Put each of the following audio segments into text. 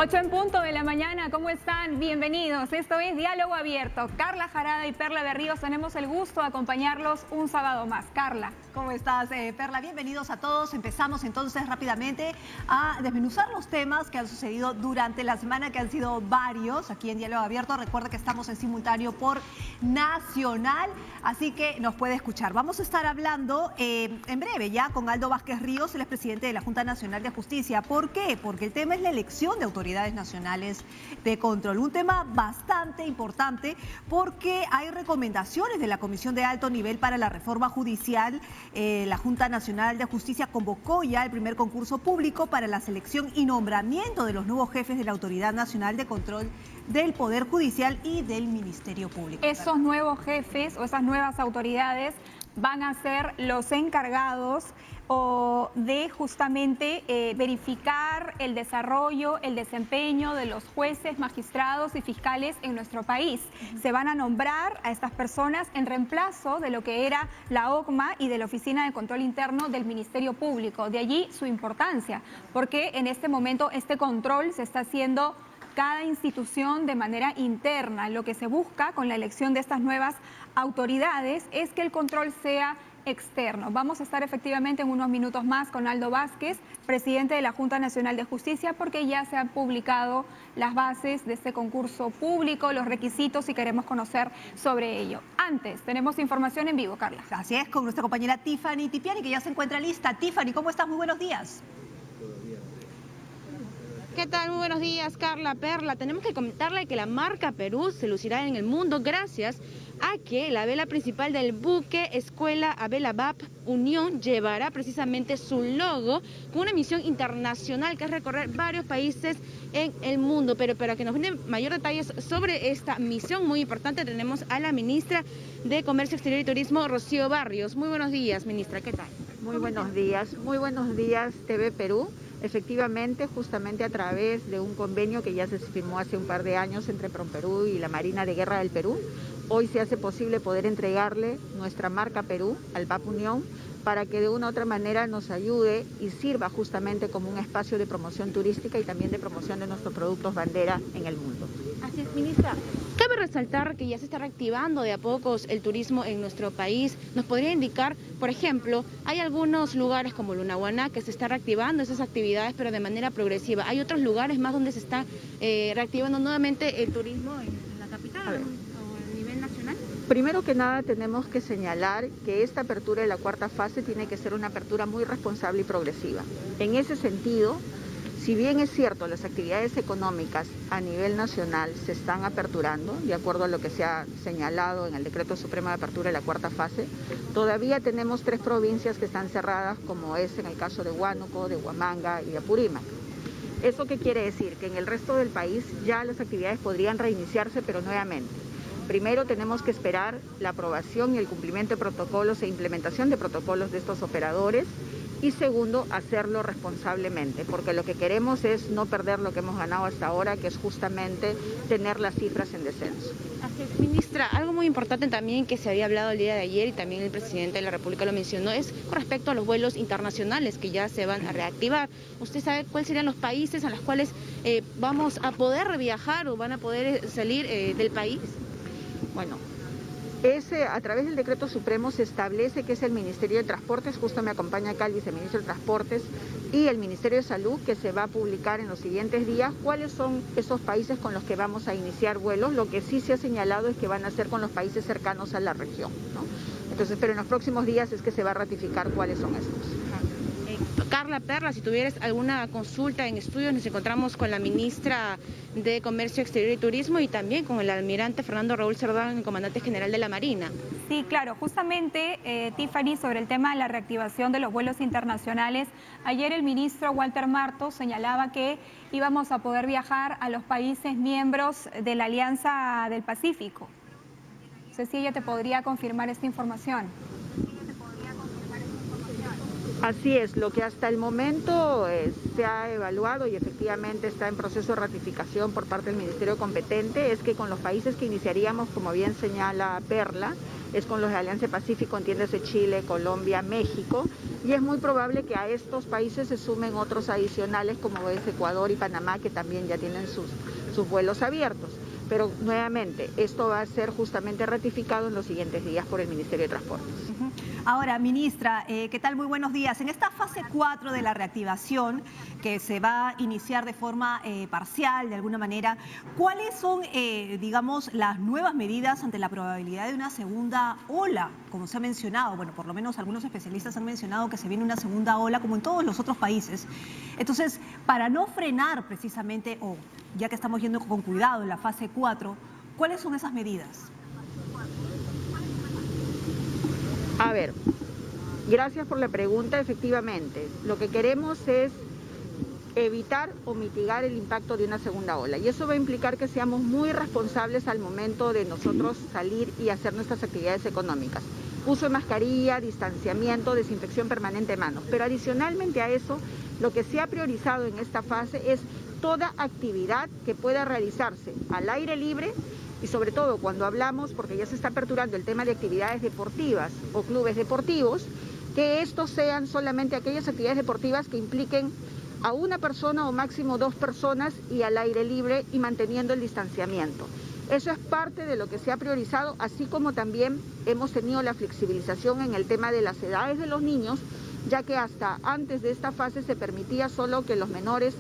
8 en punto de la mañana, ¿cómo están? Bienvenidos, esto es Diálogo Abierto. Carla Jarada y Perla Berríos, tenemos el gusto de acompañarlos un sábado más. Carla. ¿Cómo estás, Perla? Bienvenidos a todos. Empezamos entonces rápidamente a desmenuzar los temas que han sucedido durante la semana, que han sido varios aquí en Diálogo Abierto. Recuerda que estamos en simultáneo por Nacional, así que nos puede escuchar. Vamos a estar hablando en breve ya con Aldo Vázquez Ríos, el expresidente de la Junta Nacional de Justicia. ¿Por qué? Porque el tema es la elección de autoridades nacionales de control. Un tema bastante importante porque hay recomendaciones de la Comisión de Alto Nivel para la Reforma Judicial. La Junta Nacional de Justicia convocó ya el primer concurso público para la selección y nombramiento de los nuevos jefes de la Autoridad Nacional de Control del Poder Judicial y del Ministerio Público. Esos nuevos jefes o esas nuevas autoridades van a ser los encargados de justamente verificar el desarrollo, el desempeño de los jueces, magistrados y fiscales en nuestro país. Se van a nombrar a estas personas en reemplazo de lo que era la OCMA y de la Oficina de Control Interno del Ministerio Público. De allí su importancia, porque en este momento este control se está haciendo cada institución de manera interna. Lo que se busca con la elección de estas nuevas autoridades es que el control sea externo. Vamos a estar efectivamente en unos minutos más con Aldo Vázquez, presidente de la Junta Nacional de Justicia, porque ya se han publicado las bases de este concurso público, los requisitos, y queremos conocer sobre ello. Antes, tenemos información en vivo, Carla. Así es, con nuestra compañera Tiffany Tipiani, que ya se encuentra lista. Tiffany, ¿cómo estás? Muy buenos días. ¿Qué tal? Muy buenos días, Carla, Perla. Tenemos que comentarle que la marca Perú se lucirá en el mundo gracias a que la vela principal del buque Escuela Abela BAP Unión llevará precisamente su logo con una misión internacional que es recorrer varios países en el mundo. Pero para que nos den mayor detalles sobre esta misión muy importante tenemos a la ministra de Comercio Exterior y Turismo, Rocío Barrios. Muy buenos días, ministra, ¿qué tal? Muy buenos días TV Perú. Efectivamente, justamente a través de un convenio que ya se firmó hace un par de años entre PROMPERÚ y la Marina de Guerra del Perú, hoy se hace posible poder entregarle nuestra marca Perú al BAP Unión para que de una u otra manera nos ayude y sirva justamente como un espacio de promoción turística y también de promoción de nuestros productos bandera en el mundo. Así es, ministra. Cabe resaltar que ya se está reactivando de a pocos el turismo en nuestro país. ¿Nos podría indicar, por ejemplo, hay algunos lugares como Lunahuaná que se está reactivando esas actividades pero de manera progresiva? ¿Hay otros lugares más donde se está reactivando nuevamente el turismo en la capital o a nivel nacional? Primero que nada tenemos que señalar que esta apertura de la cuarta fase tiene que ser una apertura muy responsable y progresiva. En ese sentido, si bien es cierto, las actividades económicas a nivel nacional se están aperturando, de acuerdo a lo que se ha señalado en el Decreto Supremo de Apertura de la Cuarta Fase, todavía tenemos 3 provincias que están cerradas, como es en el caso de Huánuco, de Huamanga y de Apurímac. ¿Eso qué quiere decir? Que en el resto del país ya las actividades podrían reiniciarse, pero nuevamente. Primero tenemos que esperar la aprobación y el cumplimiento de protocolos e implementación de protocolos de estos operadores. Y segundo, hacerlo responsablemente, porque lo que queremos es no perder lo que hemos ganado hasta ahora, que es justamente tener las cifras en descenso. Así es, ministra, algo muy importante también que se había hablado el día de ayer y también el presidente de la República lo mencionó, es con respecto a los vuelos internacionales que ya se van a reactivar. ¿Usted sabe cuáles serían los países a los cuales vamos a poder viajar o van a poder salir del país? Bueno, a través del Decreto Supremo se establece que es el Ministerio de Transportes, justo me acompaña acá el viceministro de Transportes, y el Ministerio de Salud, que se va a publicar en los siguientes días cuáles son esos países con los que vamos a iniciar vuelos. Lo que sí se ha señalado es que van a ser con los países cercanos a la región, ¿no? Entonces, pero en los próximos días es que se va a ratificar cuáles son estos. Carla, Perla, si tuvieras alguna consulta en estudios, nos encontramos con la ministra de Comercio Exterior y Turismo y también con el almirante Fernando Raúl Cerdán, el comandante general de la Marina. Sí, claro, justamente, Tiffany, sobre el tema de la reactivación de los vuelos internacionales, ayer el ministro Walter Martos señalaba que íbamos a poder viajar a los países miembros de la Alianza del Pacífico. No sé si ella te podría confirmar esta información. Así es, lo que hasta el momento se ha evaluado y efectivamente está en proceso de ratificación por parte del Ministerio competente es que con los países que iniciaríamos, como bien señala Perla, es con los de Alianza Pacífico, entiéndase Chile, Colombia, México, y es muy probable que a estos países se sumen otros adicionales como es Ecuador y Panamá, que también ya tienen sus vuelos abiertos. Pero nuevamente, esto va a ser justamente ratificado en los siguientes días por el Ministerio de Transportes. Ahora, ministra, ¿qué tal? Muy buenos días. En esta fase 4 de la reactivación, que se va a iniciar de forma parcial, de alguna manera, ¿cuáles son, digamos, las nuevas medidas ante la probabilidad de una segunda ola? Como se ha mencionado, bueno, por lo menos algunos especialistas han mencionado que se viene una segunda ola, como en todos los otros países. Entonces, para no frenar precisamente, o ya que estamos yendo con cuidado en la fase 4, ¿cuáles son esas medidas? A ver, gracias por la pregunta. Efectivamente, lo que queremos es evitar o mitigar el impacto de una segunda ola, y eso va a implicar que seamos muy responsables al momento de nosotros salir y hacer nuestras actividades económicas. Uso de mascarilla, distanciamiento, desinfección permanente de manos. Pero adicionalmente a eso, lo que se ha priorizado en esta fase es toda actividad que pueda realizarse al aire libre, y sobre todo cuando hablamos, porque ya se está aperturando el tema de actividades deportivas o clubes deportivos, que estos sean solamente aquellas actividades deportivas que impliquen a una persona o máximo 2 personas y al aire libre y manteniendo el distanciamiento. Eso es parte de lo que se ha priorizado, así como también hemos tenido la flexibilización en el tema de las edades de los niños, ya que hasta antes de esta fase se permitía solo que los menores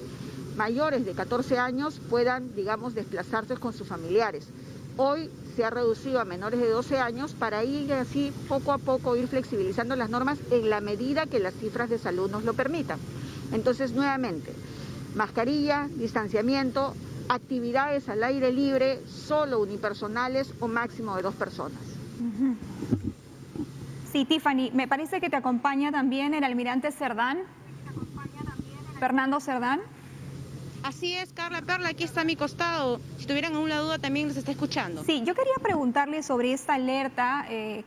mayores de 14 años puedan, digamos, desplazarse con sus familiares. Hoy se ha reducido a menores de 12 años para ir así poco a poco ir flexibilizando las normas en la medida que las cifras de salud nos lo permitan. Entonces, nuevamente, mascarilla, distanciamiento, actividades al aire libre, solo unipersonales o máximo de 2 personas. Sí, Tiffany, me parece que te acompaña también el almirante Cerdán, Fernando Cerdán. Así es, Carla Perla, aquí está a mi costado. Si tuvieran alguna duda también nos está escuchando. Sí, yo quería preguntarle sobre esta alerta que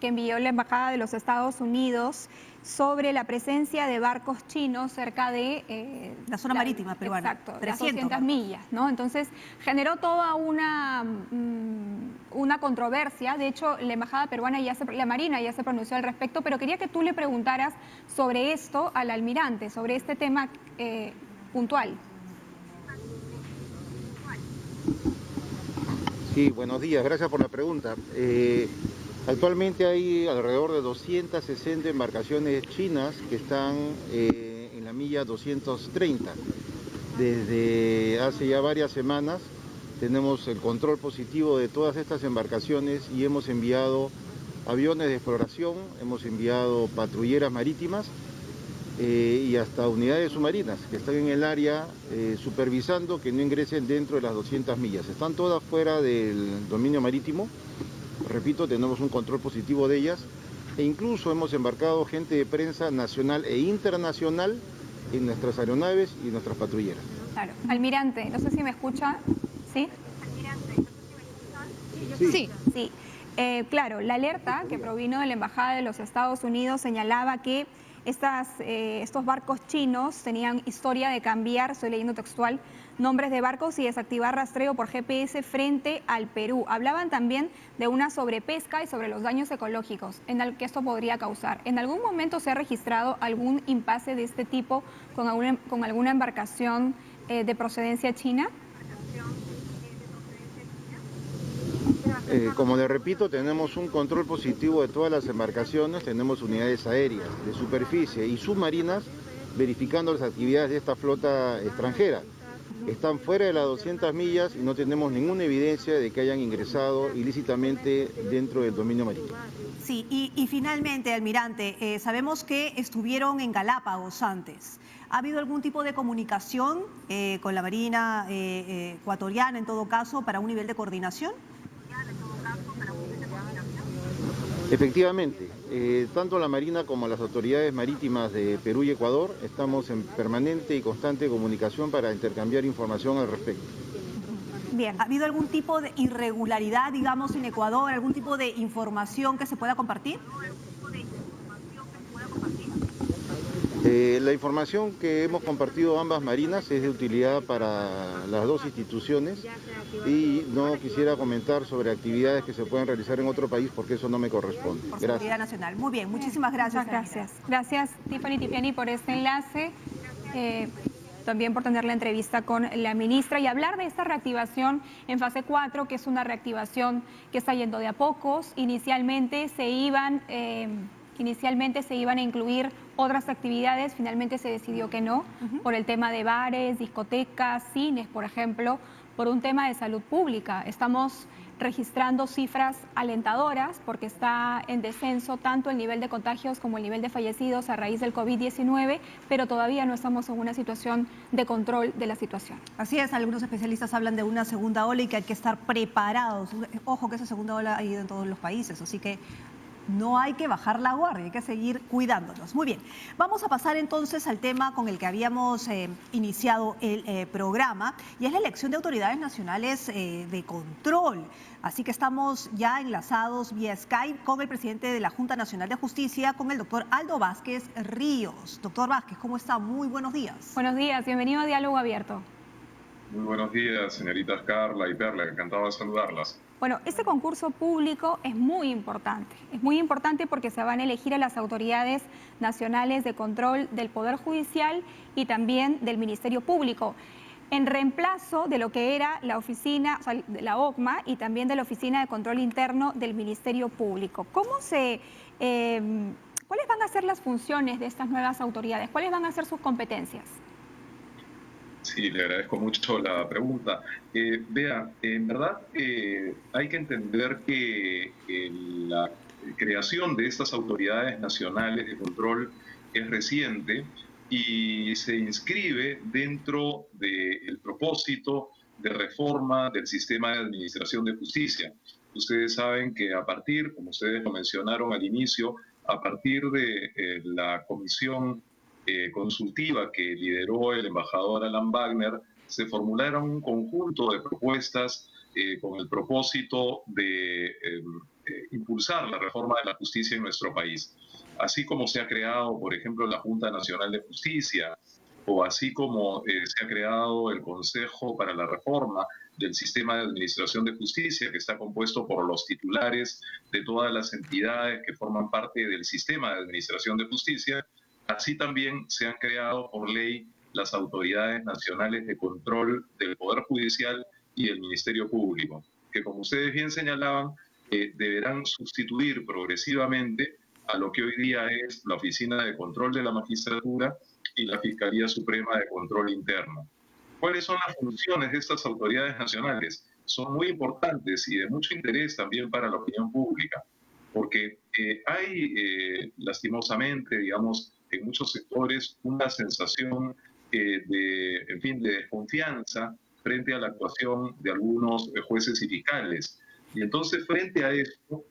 envió la Embajada de los Estados Unidos sobre la presencia de barcos chinos cerca de la zona marítima peruana. Exacto, 300 las 200 millas, ¿no? Entonces generó toda una controversia. De hecho, la Embajada peruana, la Marina ya se pronunció al respecto, pero quería que tú le preguntaras sobre esto al almirante, sobre este tema puntual. Sí, buenos días, gracias por la pregunta. Actualmente hay alrededor de 260 embarcaciones chinas que están en la milla 230. Desde hace ya varias semanas tenemos el control positivo de todas estas embarcaciones y hemos enviado aviones de exploración, hemos enviado patrulleras marítimas y hasta unidades submarinas que están en el área supervisando que no ingresen dentro de las 200 millas. Están todas fuera del dominio marítimo. Repito, tenemos un control positivo de ellas e incluso hemos embarcado gente de prensa nacional e internacional en nuestras aeronaves y nuestras patrulleras. Claro. Almirante, no sé si me escucha. ¿Sí? Sí. Sí. Claro, la alerta que provino de la Embajada de los Estados Unidos señalaba que estos barcos chinos tenían historia de cambiar, estoy leyendo textual, nombres de barcos y desactivar rastreo por GPS frente al Perú. Hablaban también de una sobrepesca y sobre los daños ecológicos que esto podría causar. ¿En algún momento se ha registrado algún impasse de este tipo con alguna embarcación de procedencia china? Como le repito, tenemos un control positivo de todas las embarcaciones, tenemos unidades aéreas, de superficie y submarinas verificando las actividades de esta flota extranjera. Están fuera de las 200 millas y no tenemos ninguna evidencia de que hayan ingresado ilícitamente dentro del dominio marítimo. Sí, y finalmente, almirante, sabemos que estuvieron en Galápagos antes. ¿Ha habido algún tipo de comunicación con la Marina ecuatoriana, en todo caso, para un nivel de coordinación? Efectivamente, tanto la Marina como las autoridades marítimas de Perú y Ecuador estamos en permanente y constante comunicación para intercambiar información al respecto. Bien, ¿ha habido algún tipo de irregularidad, digamos, en Ecuador, algún tipo de información que se pueda compartir? La información que hemos compartido ambas marinas es de utilidad para las dos instituciones y no quisiera comentar sobre actividades que se pueden realizar en otro país porque eso no me corresponde. Por Gracias. seguridad nacional. Muy bien, muchísimas gracias. Muchas gracias. Gracias, Tiffany Tipiani, por este enlace. También por tener la entrevista con la ministra y hablar de esta reactivación en fase 4, que es una reactivación que está yendo de a pocos. Inicialmente se iban a incluir otras actividades, finalmente se decidió que no, por el tema de bares, discotecas, cines, por ejemplo, por un tema de salud pública. Estamos registrando cifras alentadoras porque está en descenso tanto el nivel de contagios como el nivel de fallecidos a raíz del COVID-19, pero todavía no estamos en una situación de control de la situación. Así es, algunos especialistas hablan de una segunda ola y que hay que estar preparados. Ojo que esa segunda ola ha ido en todos los países, así que no hay que bajar la guardia, hay que seguir cuidándonos. Muy bien, vamos a pasar entonces al tema con el que habíamos iniciado el programa, y es la elección de autoridades nacionales de control. Así que estamos ya enlazados vía Skype con el presidente de la Junta Nacional de Justicia, con el doctor Aldo Vázquez Ríos. Doctor Vázquez, ¿cómo está? Muy buenos días. Buenos días, bienvenido a Diálogo Abierto. Muy buenos días, señoritas Carla y Perla, encantado de saludarlas. Bueno, este concurso público es muy importante porque se van a elegir a las autoridades nacionales de control del Poder Judicial y también del Ministerio Público, en reemplazo de lo que era la oficina, o sea, de la OCMA y también de la Oficina de Control Interno del Ministerio Público. ¿Cuáles van a ser las funciones de estas nuevas autoridades? ¿Cuáles van a ser sus competencias? Sí, le agradezco mucho la pregunta. Vea, en verdad hay que entender que la creación de estas autoridades nacionales de control es reciente y se inscribe dentro del propósito de reforma del sistema de administración de justicia. Ustedes saben que a partir, como ustedes lo mencionaron al inicio, a partir de la comisión consultiva que lideró el embajador Alan Wagner, se formularon un conjunto de propuestas con el propósito de impulsar la reforma de la justicia en nuestro país. Así como se ha creado, por ejemplo, la Junta Nacional de Justicia, o así como se ha creado el Consejo para la Reforma del Sistema de Administración de Justicia, que está compuesto por los titulares de todas las entidades que forman parte del Sistema de Administración de Justicia. Así también se han creado por ley las autoridades nacionales de control del Poder Judicial y del Ministerio Público, que como ustedes bien señalaban, deberán sustituir progresivamente a lo que hoy día es la Oficina de Control de la Magistratura y la Fiscalía Suprema de Control Interno. ¿Cuáles son las funciones de estas autoridades nacionales? Son muy importantes y de mucho interés también para la opinión pública, porque hay lastimosamente, digamos, en muchos sectores una sensación de desconfianza frente a la actuación de algunos jueces y fiscales. Y entonces, frente a esto,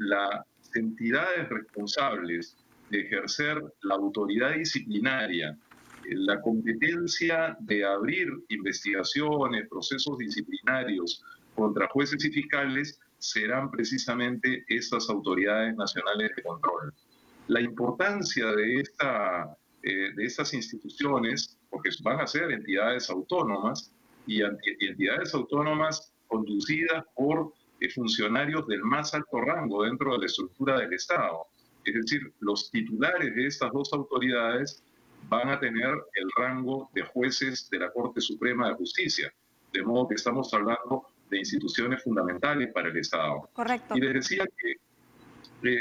las entidades responsables de ejercer la autoridad disciplinaria, la competencia de abrir investigaciones, procesos disciplinarios contra jueces y fiscales, serán precisamente estas autoridades nacionales de control. La importancia de estas instituciones, porque van a ser entidades autónomas y entidades autónomas conducidas por funcionarios del más alto rango dentro de la estructura del Estado. Es decir, los titulares de estas dos autoridades van a tener el rango de jueces de la Corte Suprema de Justicia, de modo que estamos hablando de instituciones fundamentales para el Estado. Correcto. Y les decía que,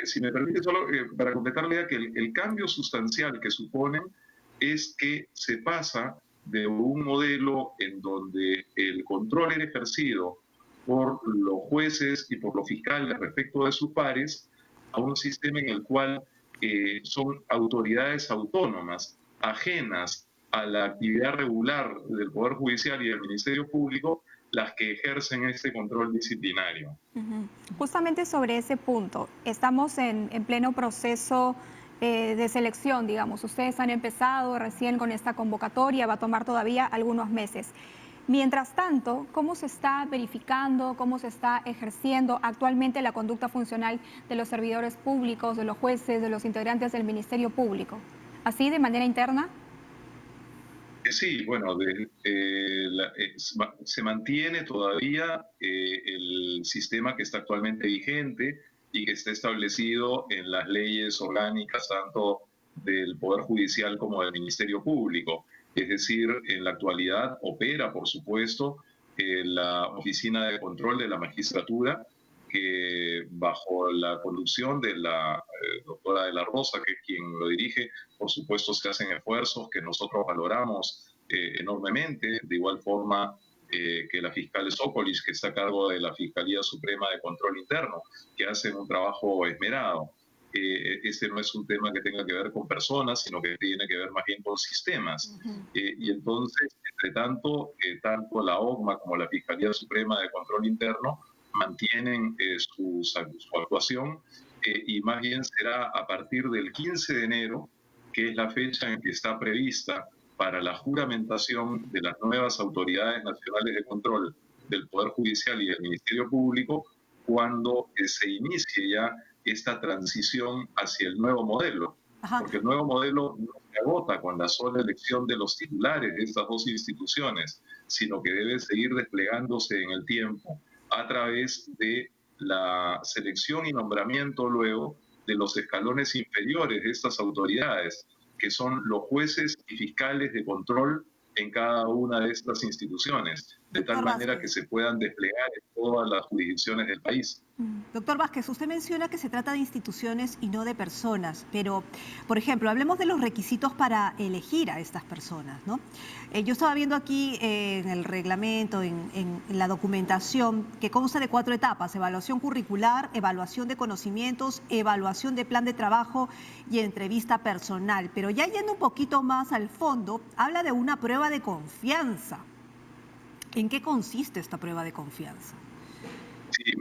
si me permite, solo para completar la idea, que el cambio sustancial que suponen es que se pasa de un modelo en donde el control era ejercido por los jueces y por los fiscales respecto de sus pares, a un sistema en el cual son autoridades autónomas, ajenas a la actividad regular del Poder Judicial y del Ministerio Público, las que ejercen este control disciplinario. Justamente sobre ese punto, estamos en pleno proceso de selección, digamos. Ustedes han empezado recién con esta convocatoria, va a tomar todavía algunos meses. Mientras tanto, ¿cómo se está verificando, cómo se está ejerciendo actualmente la conducta funcional de los servidores públicos, de los jueces, de los integrantes del Ministerio Público? así de manera interna? Sí, bueno, se mantiene todavía el sistema que está actualmente vigente y que está establecido en las leyes orgánicas tanto del Poder Judicial como del Ministerio Público. Es decir, en la actualidad opera, por supuesto, la Oficina de Control de la Magistratura, que bajo la conducción de la doctora de la Rosa, que es quien lo dirige, por supuesto se hacen esfuerzos que nosotros valoramos enormemente, de igual forma que la fiscal Sócolis, que está a cargo de la Fiscalía Suprema de Control Interno, que hacen un trabajo esmerado. Este no es un tema que tenga que ver con personas, sino que tiene que ver más bien con sistemas. Y entonces, entre tanto, tanto la OCMA como la Fiscalía Suprema de Control Interno mantienen su actuación y más bien será a partir del 15 de enero, que es la fecha en que está prevista para la juramentación de las nuevas autoridades nacionales de control del Poder Judicial y del Ministerio Público, cuando se inicie ya esta transición hacia el nuevo modelo. Ajá. Porque el nuevo modelo no se agota con la sola elección de los titulares de estas dos instituciones, sino que debe seguir desplegándose en el tiempo a través de la selección y nombramiento luego de los escalones inferiores de estas autoridades, que son los jueces y fiscales de control en cada una de estas instituciones, de tal manera que se puedan desplegar en todas las jurisdicciones del país. Doctor Vázquez, usted menciona que se trata de instituciones y no de personas, pero, por ejemplo, hablemos de los requisitos para elegir a estas personas, ¿no? Yo estaba viendo aquí en el reglamento, en la documentación, que consta de 4 etapas: evaluación curricular, evaluación de conocimientos, evaluación de plan de trabajo y entrevista personal. Pero ya yendo un poquito más al fondo, habla de una prueba de confianza. ¿En qué consiste esta prueba de confianza? Sí,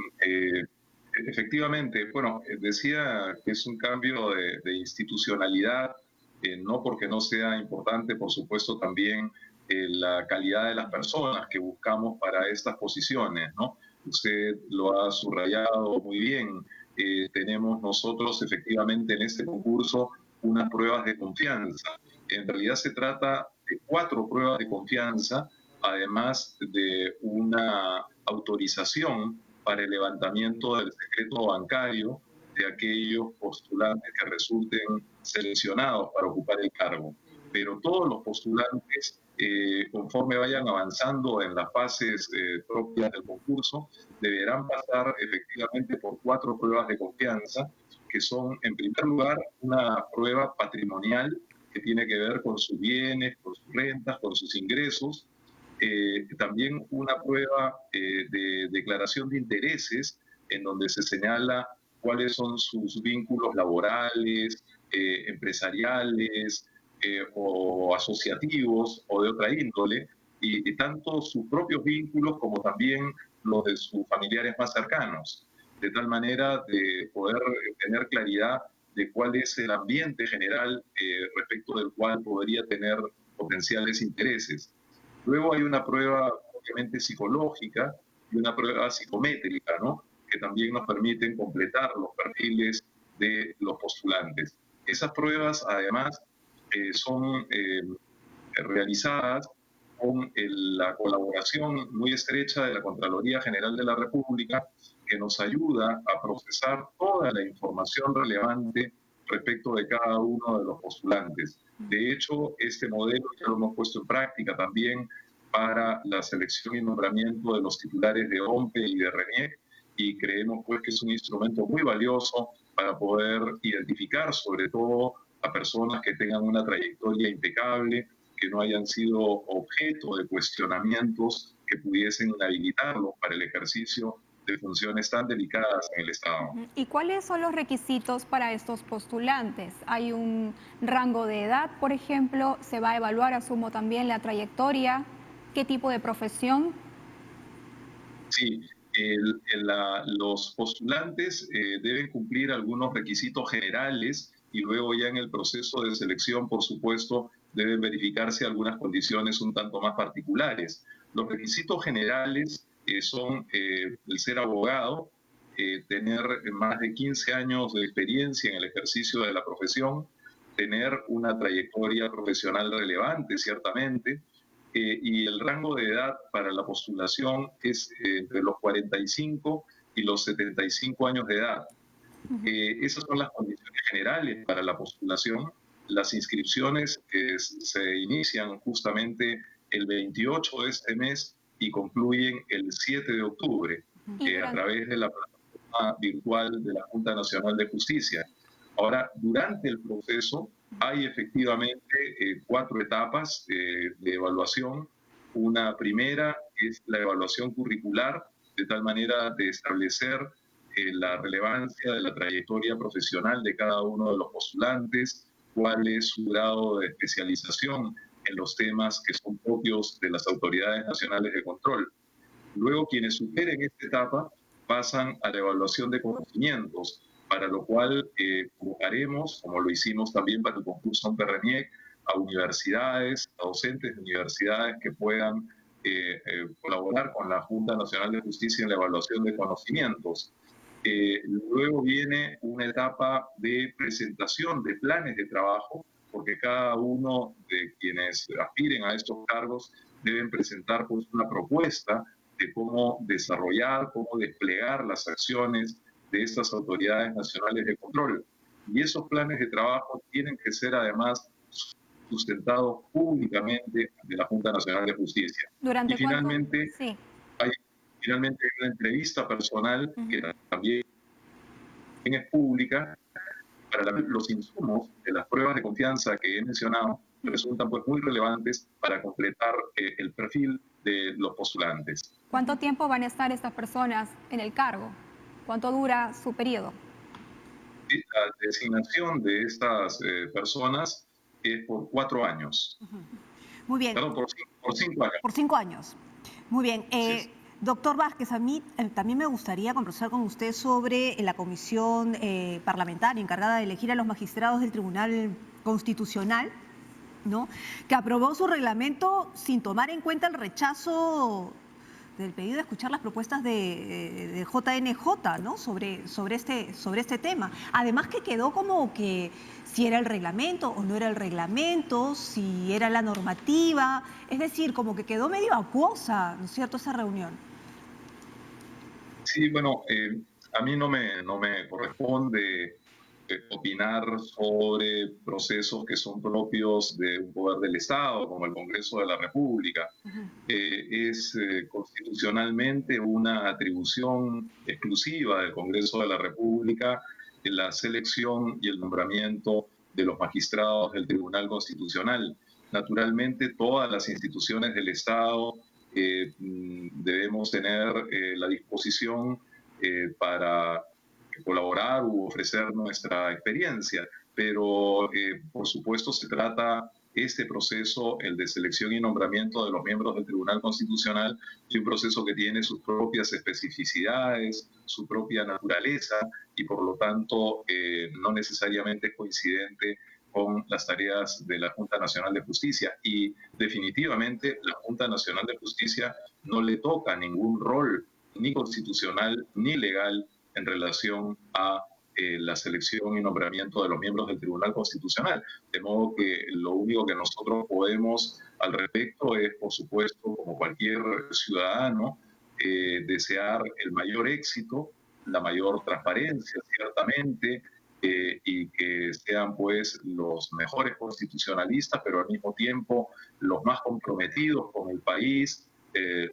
efectivamente, bueno, decía que es un cambio de institucionalidad, no porque no sea importante, por supuesto, también la calidad de las personas que buscamos para estas posiciones, ¿no? Usted lo ha subrayado muy bien. Tenemos nosotros efectivamente en este concurso unas pruebas de confianza. En realidad se trata de 4 pruebas de confianza, además de una autorización para el levantamiento del secreto bancario de aquellos postulantes que resulten seleccionados para ocupar el cargo. Pero todos los postulantes, conforme vayan avanzando en las fases propias del concurso, deberán pasar efectivamente por 4 pruebas de confianza, que son, en primer lugar, una prueba patrimonial que tiene que ver con sus bienes, con sus rentas, con sus ingresos. También una prueba de declaración de intereses, en donde se señala cuáles son sus vínculos laborales, empresariales o asociativos o de otra índole, y tanto sus propios vínculos como también los de sus familiares más cercanos, de tal manera de poder tener claridad de cuál es el ambiente general respecto del cual podría tener potenciales intereses. Luego hay una prueba obviamente psicológica y una prueba psicométrica, ¿no?, que también nos permiten completar los perfiles de los postulantes. Esas pruebas además son realizadas con la colaboración muy estrecha de la Contraloría General de la República, que nos ayuda a procesar toda la información relevante respecto de cada uno de los postulantes. De hecho, este modelo ya lo hemos puesto en práctica también para la selección y nombramiento de los titulares de OMPE y de RENIEC, y creemos pues que es un instrumento muy valioso para poder identificar sobre todo a personas que tengan una trayectoria impecable, que no hayan sido objeto de cuestionamientos que pudiesen inhabilitarlos para el ejercicio de funciones tan delicadas en el Estado. ¿Y cuáles son los requisitos para estos postulantes? ¿Hay un rango de edad, por ejemplo? ¿Se va a evaluar, asumo, también la trayectoria? ¿Qué tipo de profesión? Sí, los postulantes deben cumplir algunos requisitos generales y luego ya en el proceso de selección, por supuesto, deben verificarse algunas condiciones un tanto más particulares. Los requisitos generales son el ser abogado, tener más de 15 años de experiencia en el ejercicio de la profesión, tener una trayectoria profesional relevante, ciertamente, y el rango de edad para la postulación es entre los 45 y los 75 años de edad. Esas son las condiciones generales para la postulación. Las inscripciones se inician justamente el 28 de este mes y concluyen el 7 de octubre a través de la plataforma virtual de la Junta Nacional de Justicia. Ahora, durante el proceso hay efectivamente 4 etapas de evaluación. Una primera es la evaluación curricular, de tal manera de establecer la relevancia de la trayectoria profesional de cada uno de los postulantes, cuál es su grado de especialización en los temas que son propios de las autoridades nacionales de control. Luego, quienes superen esta etapa pasan a la evaluación de conocimientos, para lo cual convocaremos, como lo hicimos también para el concurso Amperreniec, a universidades, a docentes de universidades que puedan colaborar con la Junta Nacional de Justicia en la evaluación de conocimientos. Luego viene una etapa de presentación de planes de trabajo, porque cada uno de quienes aspiren a estos cargos deben presentar pues, una propuesta de cómo desarrollar, cómo desplegar las acciones de estas autoridades nacionales de control. Y esos planes de trabajo tienen que ser además sustentados públicamente ante la Junta Nacional de Justicia. ¿Durante y finalmente, sí. hay una entrevista personal que también es pública. Para los insumos de las pruebas de confianza que he mencionado resultan pues, muy relevantes para completar el perfil de los postulantes. ¿Cuánto tiempo van a estar estas personas en el cargo? ¿Cuánto dura su periodo? La designación de estas personas es por 4 años. Muy bien. Perdón, por 5 años. Por 5 años. Muy bien. Sí. Doctor Vázquez, a mí también me gustaría conversar con usted sobre la comisión parlamentaria encargada de elegir a los magistrados del Tribunal Constitucional, ¿no? Que aprobó su reglamento sin tomar en cuenta el rechazo del pedido de escuchar las propuestas de JNJ, ¿no? sobre este tema. Además que quedó como que si era el reglamento o no era el reglamento, si era la normativa, es decir, como que quedó medio acuosa, ¿no es cierto?, esa reunión. Sí, bueno, a mí no me corresponde opinar sobre procesos que son propios de un poder del Estado, como el Congreso de la República. Es constitucionalmente una atribución exclusiva del Congreso de la República en la selección y el nombramiento de los magistrados del Tribunal Constitucional. Naturalmente, todas las instituciones del Estado debemos tener la disposición para colaborar u ofrecer nuestra experiencia, pero por supuesto se trata este proceso, el de selección y nombramiento de los miembros del Tribunal Constitucional, de un proceso que tiene sus propias especificidades, su propia naturaleza y por lo tanto no necesariamente es coincidente con las tareas de la Junta Nacional de Justicia, y definitivamente la Junta Nacional de Justicia no le toca ningún rol ni constitucional ni legal en relación a la selección y nombramiento de los miembros del Tribunal Constitucional. De modo que lo único que nosotros podemos al respecto es, por supuesto, como cualquier ciudadano, desear el mayor éxito, la mayor transparencia, ciertamente, y que sean pues los mejores constitucionalistas, pero al mismo tiempo los más comprometidos con el país,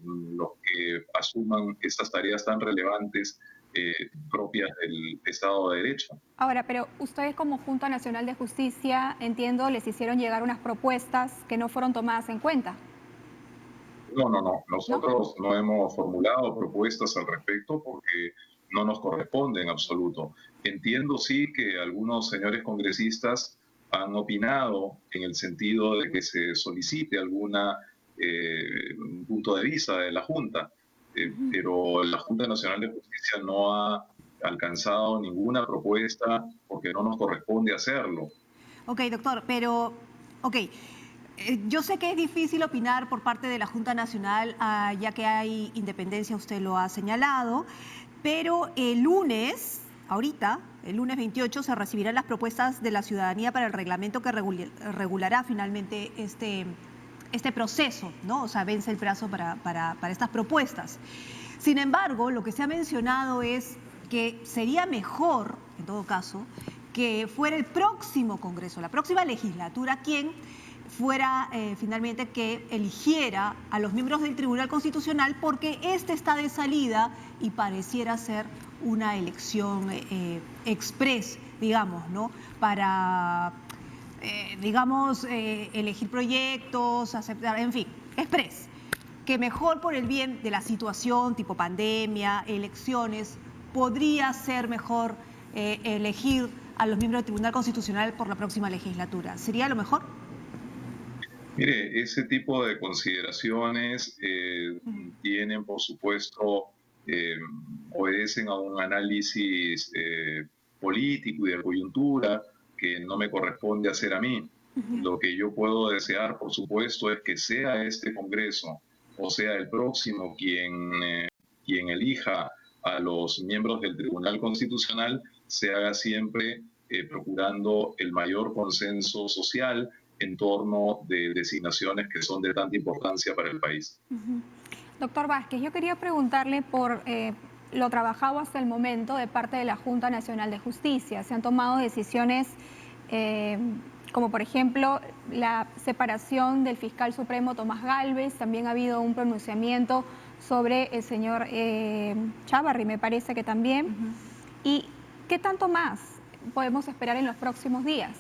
los que asuman estas tareas tan relevantes propias del Estado de Derecho. Ahora, pero ustedes como Junta Nacional de Justicia, entiendo, les hicieron llegar unas propuestas que no fueron tomadas en cuenta. No. Nosotros no hemos formulado propuestas al respecto porque no nos corresponde en absoluto. Entiendo sí que algunos señores congresistas han opinado en el sentido de que se solicite alguna punto de vista de la Junta, pero la Junta Nacional de Justicia no ha alcanzado ninguna propuesta porque no nos corresponde hacerlo. Ok, doctor, pero, yo sé que es difícil opinar por parte de la Junta Nacional, ya que hay independencia, usted lo ha señalado, pero el lunes ahorita, el lunes 28, se recibirán las propuestas de la ciudadanía para el reglamento que regulará finalmente este proceso, ¿no? O sea, vence el plazo para estas propuestas. Sin embargo, lo que se ha mencionado es que sería mejor, en todo caso, que fuera el próximo Congreso, la próxima legislatura, quien fuera finalmente que eligiera a los miembros del Tribunal Constitucional, porque este está de salida y pareciera ser una elección express, digamos, ¿no? Para, elegir proyectos, aceptar, en fin, express. Que mejor por el bien de la situación, tipo pandemia, elecciones, podría ser mejor elegir a los miembros del Tribunal Constitucional por la próxima legislatura. ¿Sería lo mejor? Mire, ese tipo de consideraciones tienen, por supuesto, obedecen a un análisis político y de coyuntura que no me corresponde hacer a mí. Lo que yo puedo desear, por supuesto, es que sea este Congreso o sea el próximo quien elija a los miembros del Tribunal Constitucional, se haga siempre procurando el mayor consenso social en torno de designaciones que son de tanta importancia para el país. Doctor Vázquez, yo quería preguntarle por lo trabajado hasta el momento de parte de la Junta Nacional de Justicia. Se han tomado decisiones como por ejemplo la separación del fiscal supremo Tomás Gálvez, también ha habido un pronunciamiento sobre el señor Chávarri, me parece que también. ¿Y qué tanto más podemos esperar en los próximos días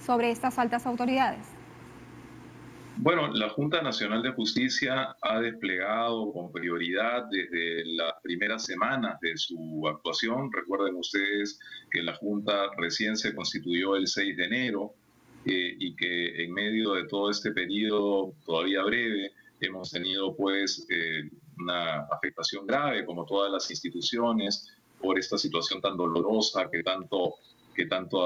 sobre estas altas autoridades? Bueno, la Junta Nacional de Justicia ha desplegado con prioridad desde las primeras semanas de su actuación. Recuerden ustedes que la Junta recién se constituyó el 6 de enero y que en medio de todo este periodo todavía breve hemos tenido pues una afectación grave como todas las instituciones por esta situación tan dolorosa que tanto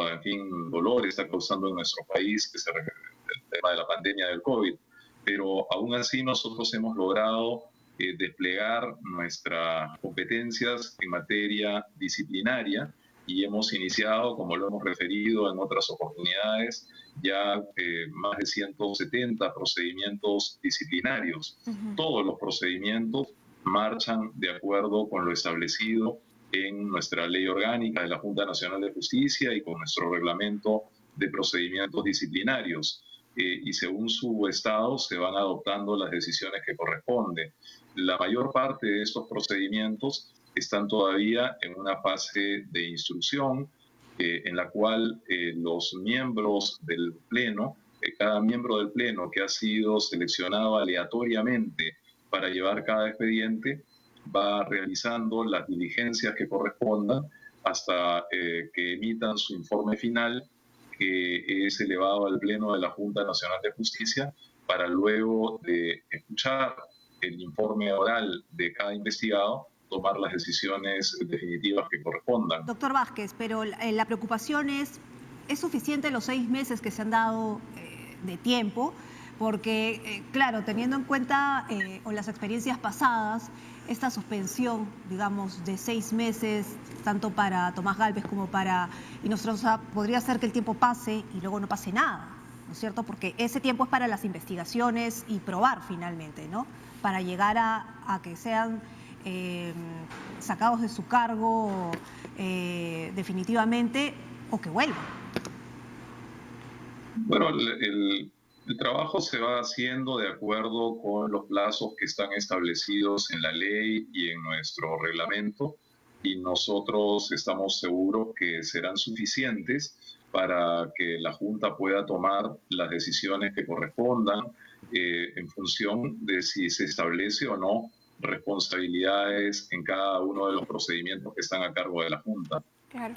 en fin, dolor está causando en nuestro país, que es el tema de la pandemia del COVID. Pero aún así nosotros hemos logrado desplegar nuestras competencias en materia disciplinaria y hemos iniciado, como lo hemos referido en otras oportunidades, ya más de 170 procedimientos disciplinarios. Todos los procedimientos marchan de acuerdo con lo establecido en nuestra ley orgánica de la Junta Nacional de Justicia y con nuestro reglamento de procedimientos disciplinarios. Y según su estado se van adoptando las decisiones que corresponden. La mayor parte de estos procedimientos están todavía en una fase de instrucción en la cual los miembros del Pleno, cada miembro del Pleno que ha sido seleccionado aleatoriamente para llevar cada expediente, va realizando las diligencias que correspondan hasta que emitan su informe final, que es elevado al Pleno de la Junta Nacional de Justicia, para luego de escuchar el informe oral de cada investigado, tomar las decisiones definitivas que correspondan. Doctor Vázquez, pero la preocupación ¿es suficiente los 6 meses que se han dado de tiempo? Porque, claro, teniendo en cuenta o las experiencias pasadas, esta suspensión, digamos, de 6 meses, tanto para Tomás Gálvez como para Inostroza, podría ser que el tiempo pase y luego no pase nada, ¿no es cierto? Porque ese tiempo es para las investigaciones y probar finalmente, ¿no? Para llegar a que sean sacados de su cargo definitivamente o que vuelvan. Bueno, el trabajo se va haciendo de acuerdo con los plazos que están establecidos en la ley y en nuestro reglamento, y nosotros estamos seguros que serán suficientes para que la Junta pueda tomar las decisiones que correspondan en función de si se establece o no responsabilidades en cada uno de los procedimientos que están a cargo de la Junta. Claro.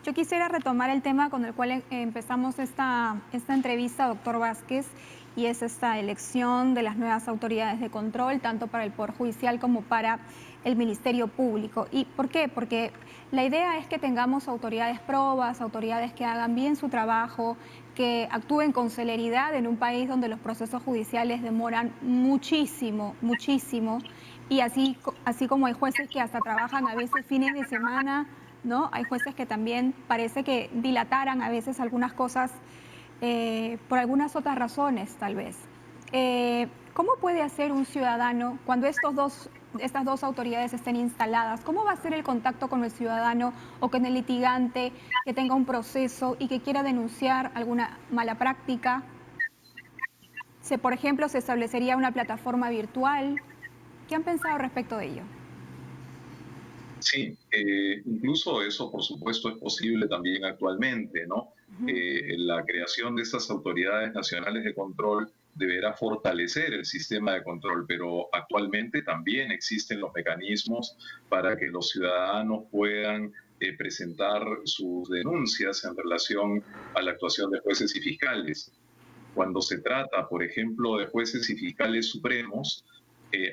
Yo quisiera retomar el tema con el cual empezamos esta entrevista, doctor Vázquez, y es esta elección de las nuevas autoridades de control, tanto para el Poder Judicial como para el Ministerio Público. ¿Y por qué? Porque la idea es que tengamos autoridades probas, autoridades que hagan bien su trabajo, que actúen con celeridad en un país donde los procesos judiciales demoran muchísimo, muchísimo, y así como hay jueces que hasta trabajan a veces fines de semana, ¿no? Hay jueces que también parece que dilataran a veces algunas cosas por algunas otras razones, tal vez. ¿Cómo puede hacer un ciudadano cuando estas dos autoridades estén instaladas? ¿Cómo va a ser el contacto con el ciudadano o con el litigante que tenga un proceso y que quiera denunciar alguna mala práctica? Por ejemplo, se establecería una plataforma virtual. ¿Qué han pensado respecto de ello? Sí, incluso eso, por supuesto, es posible también actualmente, ¿no? La creación de estas autoridades nacionales de control deberá fortalecer el sistema de control, pero actualmente también existen los mecanismos para que los ciudadanos puedan presentar sus denuncias en relación a la actuación de jueces y fiscales. Cuando se trata, por ejemplo, de jueces y fiscales supremos,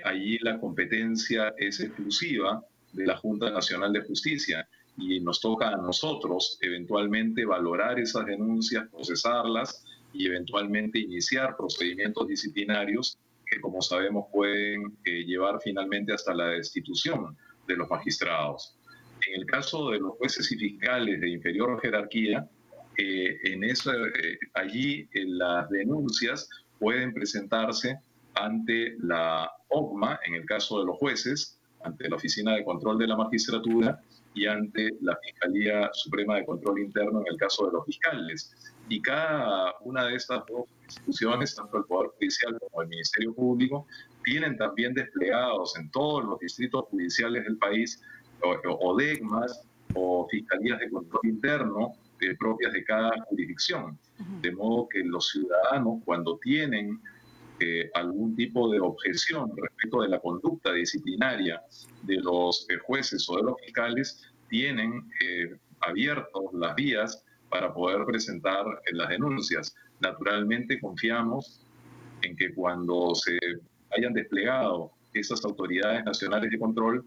allí la competencia es exclusiva de la Junta Nacional de Justicia y nos toca a nosotros eventualmente valorar esas denuncias, procesarlas y eventualmente iniciar procedimientos disciplinarios que, como sabemos, pueden llevar finalmente hasta la destitución de los magistrados. En el caso de los jueces y fiscales de inferior jerarquía, allí las denuncias pueden presentarse ante la OCMA, en el caso de los jueces, ante la Oficina de Control de la Magistratura y ante la Fiscalía Suprema de Control Interno en el caso de los fiscales. Y cada una de estas dos instituciones, tanto el Poder Judicial como el Ministerio Público, tienen también desplegados en todos los distritos judiciales del país o DECMAS o Fiscalías de Control Interno propias de cada jurisdicción. De modo que los ciudadanos, cuando tienen algún tipo de objeción respecto de la conducta disciplinaria de los jueces o de los fiscales, tienen abiertos las vías para poder presentar las denuncias. Naturalmente confiamos en que cuando se hayan desplegado esas autoridades nacionales de control,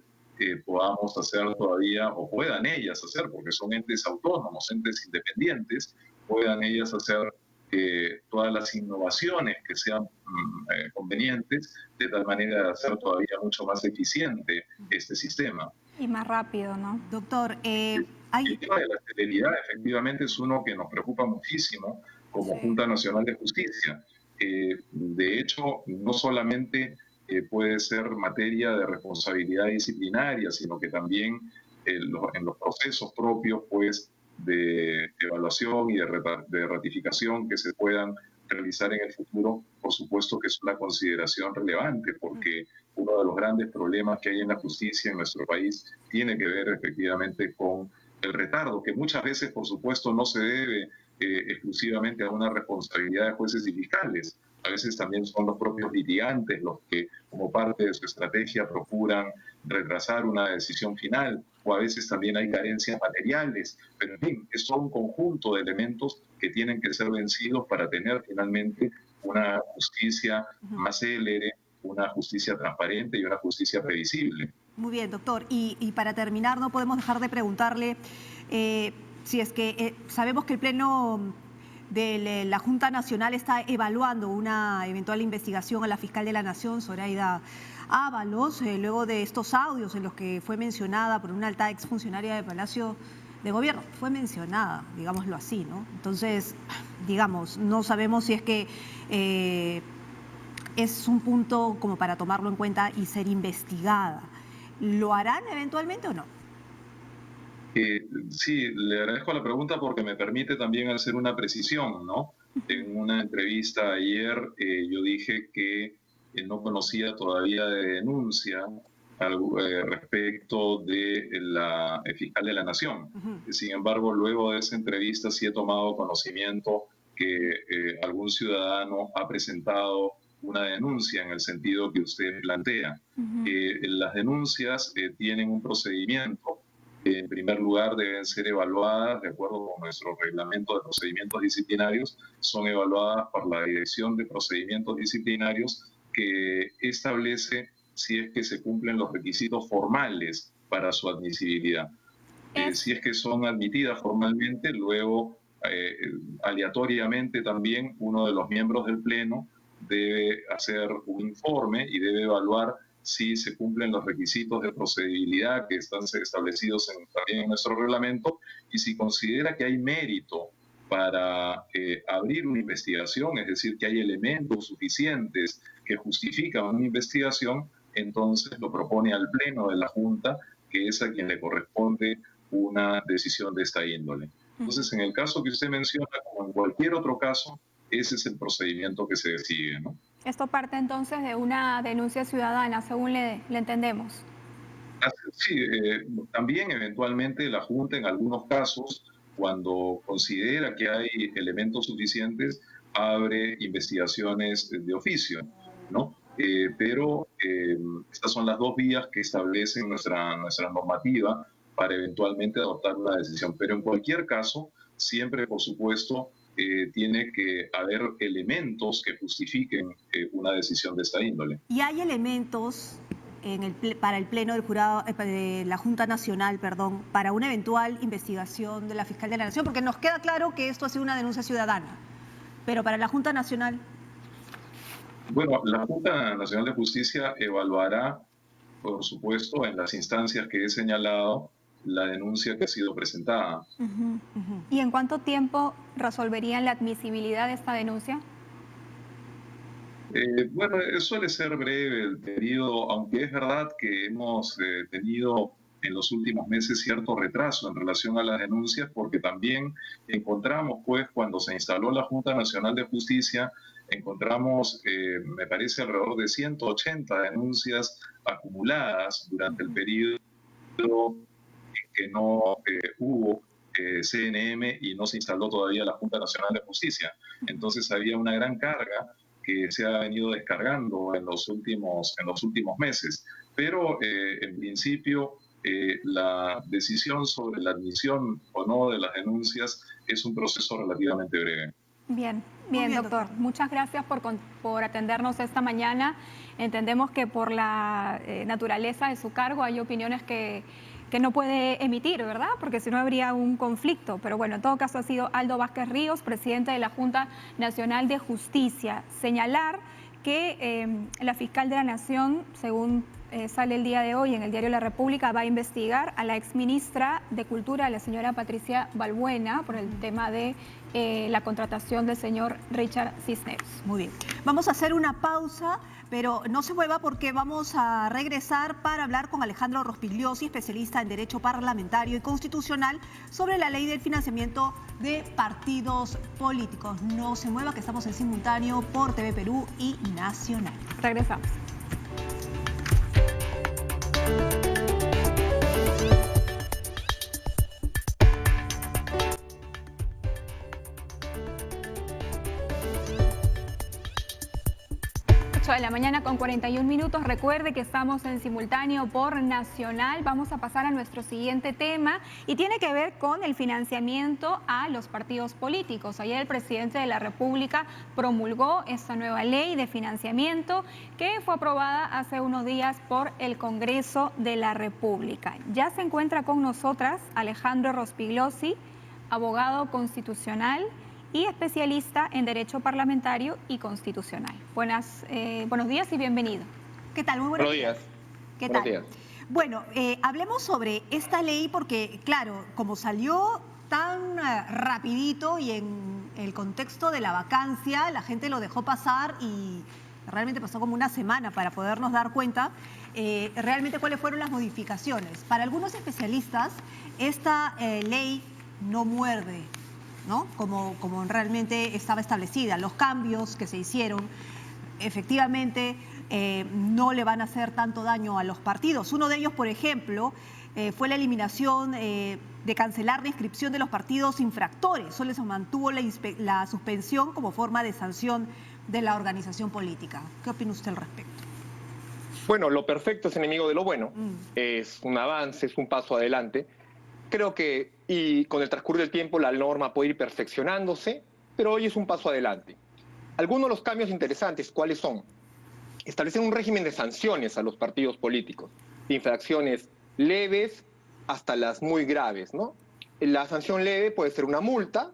podamos hacer todavía, o puedan ellas hacer, porque son entes autónomos, entes independientes, puedan ellas hacer todas las innovaciones que sean convenientes, de tal manera de hacer todavía mucho más eficiente este sistema. Y más rápido, ¿no? Doctor, El tema de la celeridad efectivamente es uno que nos preocupa muchísimo como Junta Nacional de Justicia. De hecho, no solamente puede ser materia de responsabilidad disciplinaria, sino que también en los procesos propios, pues, de evaluación y de ratificación que se puedan realizar en el futuro, por supuesto que es una consideración relevante, porque uno de los grandes problemas que hay en la justicia en nuestro país tiene que ver efectivamente con el retardo, que muchas veces, por supuesto, no se debe exclusivamente a una responsabilidad de jueces y fiscales. A veces también son los propios litigantes los que, como parte de su estrategia, procuran retrasar una decisión final, o a veces también hay carencias materiales, pero en fin, es todo un conjunto de elementos que tienen que ser vencidos para tener finalmente una justicia más célere, una justicia transparente y una justicia previsible. Muy bien, doctor. Y para terminar, no podemos dejar de preguntarle si es que sabemos que el Pleno de la Junta Nacional está evaluando una eventual investigación a la fiscal de la Nación, Zoraida Ábalos, luego de estos audios en los que fue mencionada por una alta exfuncionaria de Palacio de Gobierno. Fue mencionada, digámoslo así, ¿no? Entonces, digamos, no sabemos si es que es un punto como para tomarlo en cuenta y ser investigada. ¿Lo harán eventualmente o no? Sí, le agradezco la pregunta porque me permite también hacer una precisión, ¿no? En una entrevista ayer yo dije que no conocía todavía de denuncia respecto de la fiscal de la Nación. Sin embargo, luego de esa entrevista sí he tomado conocimiento que algún ciudadano ha presentado una denuncia en el sentido que usted plantea. Las denuncias tienen un procedimiento. En primer lugar, deben ser evaluadas de acuerdo con nuestro reglamento de procedimientos disciplinarios, son evaluadas por la Dirección de Procedimientos Disciplinarios, que establece si es que se cumplen los requisitos formales para su admisibilidad. Si es que son admitidas formalmente, luego aleatoriamente también uno de los miembros del Pleno debe hacer un informe y debe evaluar si se cumplen los requisitos de procedibilidad que están establecidos también en nuestro reglamento y si considera que hay mérito para abrir una investigación, es decir, que hay elementos suficientes que justifican una investigación, entonces lo propone al Pleno de la Junta, que es a quien le corresponde una decisión de esta índole. Entonces, en el caso que usted menciona, como en cualquier otro caso, ese es el procedimiento que se sigue, ¿no? Esto parte entonces de una denuncia ciudadana, según le entendemos. Sí, también eventualmente la Junta en algunos casos, cuando considera que hay elementos suficientes, abre investigaciones de oficio, ¿no? Pero estas son las dos vías que establece nuestra normativa para eventualmente adoptar una decisión. Pero en cualquier caso, siempre, por supuesto, tiene que haber elementos que justifiquen una decisión de esta índole. Y hay elementos para el Pleno del Jurado, de la Junta Nacional, perdón, para una eventual investigación de la Fiscal de la Nación, porque nos queda claro que esto ha sido una denuncia ciudadana, pero para la Junta Nacional. Bueno, la Junta Nacional de Justicia evaluará, por supuesto, en las instancias que he señalado, la denuncia que ha sido presentada. ¿Y en cuánto tiempo resolverían la admisibilidad de esta denuncia? Bueno, suele ser breve el periodo, aunque es verdad que hemos tenido en los últimos meses cierto retraso en relación a las denuncias, porque también encontramos, pues, cuando se instaló la Junta Nacional de Justicia, encontramos, me parece, alrededor de 180 denuncias acumuladas durante el periodo en que no hubo CNM y no se instaló todavía la Junta Nacional de Justicia. Entonces había una gran carga que se ha venido descargando en los últimos meses. Pero en principio la decisión sobre la admisión o no de las denuncias es un proceso relativamente breve. Bien, doctor. Muchas gracias por atendernos esta mañana. Entendemos que por la naturaleza de su cargo hay opiniones que no puede emitir, ¿verdad? Porque si no habría un conflicto. Pero bueno, en todo caso ha sido Aldo Vázquez Ríos, presidente de la Junta Nacional de Justicia. Señalar que la fiscal de la Nación, según sale el día de hoy en el diario La República, va a investigar a la exministra de Cultura, la señora Patricia Balbuena, por el tema de la contratación del señor Richard Cisneros. Muy bien. Vamos a hacer una pausa, pero no se mueva porque vamos a regresar para hablar con Alejandro Rospigliosi, especialista en Derecho Parlamentario y Constitucional, sobre la ley del financiamiento de partidos políticos. No se mueva, que estamos en simultáneo por TV Perú y Nacional. Regresamos. De la mañana con 41 minutos. Recuerde que estamos en simultáneo por Nacional. Vamos a pasar a nuestro siguiente tema y tiene que ver con el financiamiento a los partidos políticos. Ayer el presidente de la República promulgó esta nueva ley de financiamiento que fue aprobada hace unos días por el Congreso de la República. Ya se encuentra con nosotras Alejandro Rospigliosi, abogado constitucional y especialista en Derecho Parlamentario y Constitucional. Buenos días y bienvenido. ¿Qué tal? Muy buenos días. ¿Qué tal? Días. Bueno, hablemos sobre esta ley porque, claro, como salió tan rapidito y en el contexto de la vacancia, la gente lo dejó pasar y realmente pasó como una semana para podernos dar cuenta realmente cuáles fueron las modificaciones. Para algunos especialistas, esta ley no muerde, ¿no? Como realmente estaba establecida. Los cambios que se hicieron efectivamente no le van a hacer tanto daño a los partidos. Uno de ellos, por ejemplo, fue la eliminación de cancelar la inscripción de los partidos infractores. Solo se mantuvo la suspensión como forma de sanción de la organización política. ¿Qué opina usted al respecto? Bueno, lo perfecto es enemigo de lo bueno. Es un avance, es un paso adelante. Creo que y con el transcurso del tiempo la norma puede ir perfeccionándose, pero hoy es un paso adelante. Algunos de los cambios interesantes, ¿cuáles son? Establecer un régimen de sanciones a los partidos políticos, de infracciones leves hasta las muy graves, ¿no? La sanción leve puede ser una multa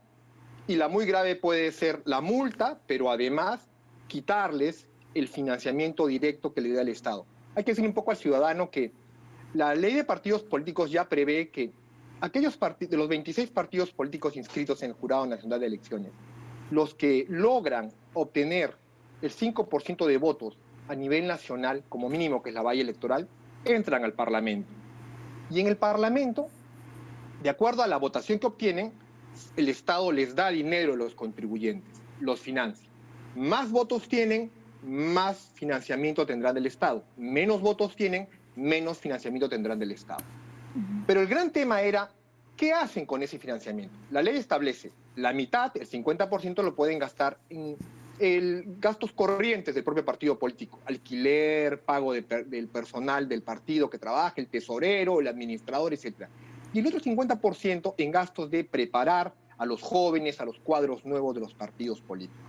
y la muy grave puede ser la multa, pero además quitarles el financiamiento directo que le da el Estado. hay que decirle un poco al ciudadano que la ley de partidos políticos ya prevé que aquellos de los 26 partidos políticos inscritos en el Jurado Nacional de Elecciones, los que logran obtener el 5% de votos a nivel nacional, como mínimo, que es la valla electoral, entran al Parlamento. Y en el Parlamento, de acuerdo a la votación que obtienen, el Estado les da dinero a los contribuyentes, los financia. Más votos tienen, más financiamiento tendrán del Estado. Menos votos tienen, menos financiamiento tendrán del Estado. Pero el gran tema era, ¿qué hacen con ese financiamiento? La ley establece la mitad, el 50%, lo pueden gastar en gastos corrientes del propio partido político, alquiler, pago del personal del partido que trabaja, el tesorero, el administrador, etc. Y el otro 50% en gastos de preparar a los jóvenes, a los cuadros nuevos de los partidos políticos.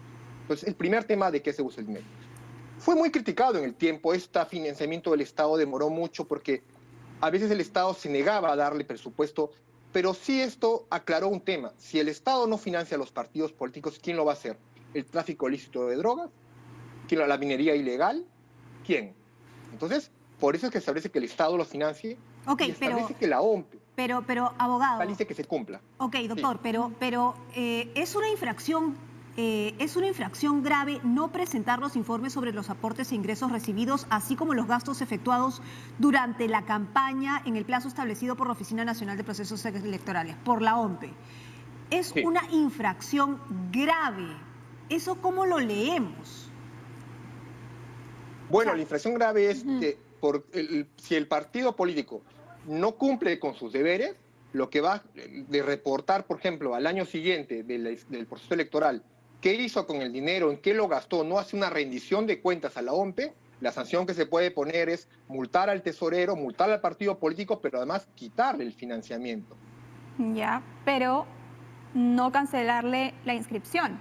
Entonces, el primer tema de qué se usa el dinero. Fue muy criticado en el tiempo, este financiamiento del Estado demoró mucho porque a veces el Estado se negaba a darle presupuesto, pero sí esto aclaró un tema. Si el Estado no financia a los partidos políticos, ¿quién lo va a hacer? ¿El tráfico ilícito de drogas? ¿Quién, la minería ilegal? ¿Quién? Entonces, por eso es que establece que el Estado lo financie y establece que la OMP pero abogado, establece que se cumpla. Ok, doctor, sí. pero es una infracción grave no presentar los informes sobre los aportes e ingresos recibidos, así como los gastos efectuados durante la campaña en el plazo establecido por la Oficina Nacional de Procesos Electorales, por la OMP. Es Sí. una infracción grave. ¿Eso cómo lo leemos? Bueno, la infracción grave es que si el partido político no cumple con sus deberes, lo que va de reportar, por ejemplo, al año siguiente del proceso electoral, qué hizo con el dinero, en qué lo gastó, no hace una rendición de cuentas a la OMP, la sanción que se puede poner es multar al tesorero, multar al partido político, pero además quitarle el financiamiento. Ya, pero no cancelarle la inscripción.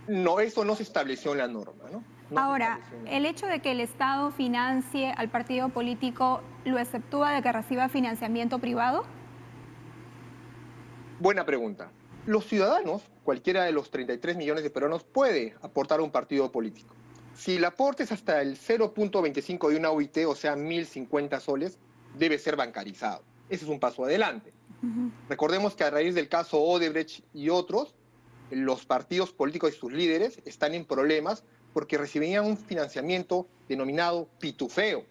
No, eso no se estableció en la norma, ¿no? Ahora, el hecho de que el Estado financie al partido político, ¿lo exceptúa de que reciba financiamiento privado? Buena pregunta. Los ciudadanos, cualquiera de los 33 millones de peruanos, puede aportar a un partido político. Si el aporte es hasta el 0.25 de una UIT, o sea, 1.050 soles, debe ser bancarizado. Ese es un paso adelante. Recordemos que a raíz del caso Odebrecht y otros, los partidos políticos y sus líderes están en problemas porque recibían un financiamiento denominado pitufeo,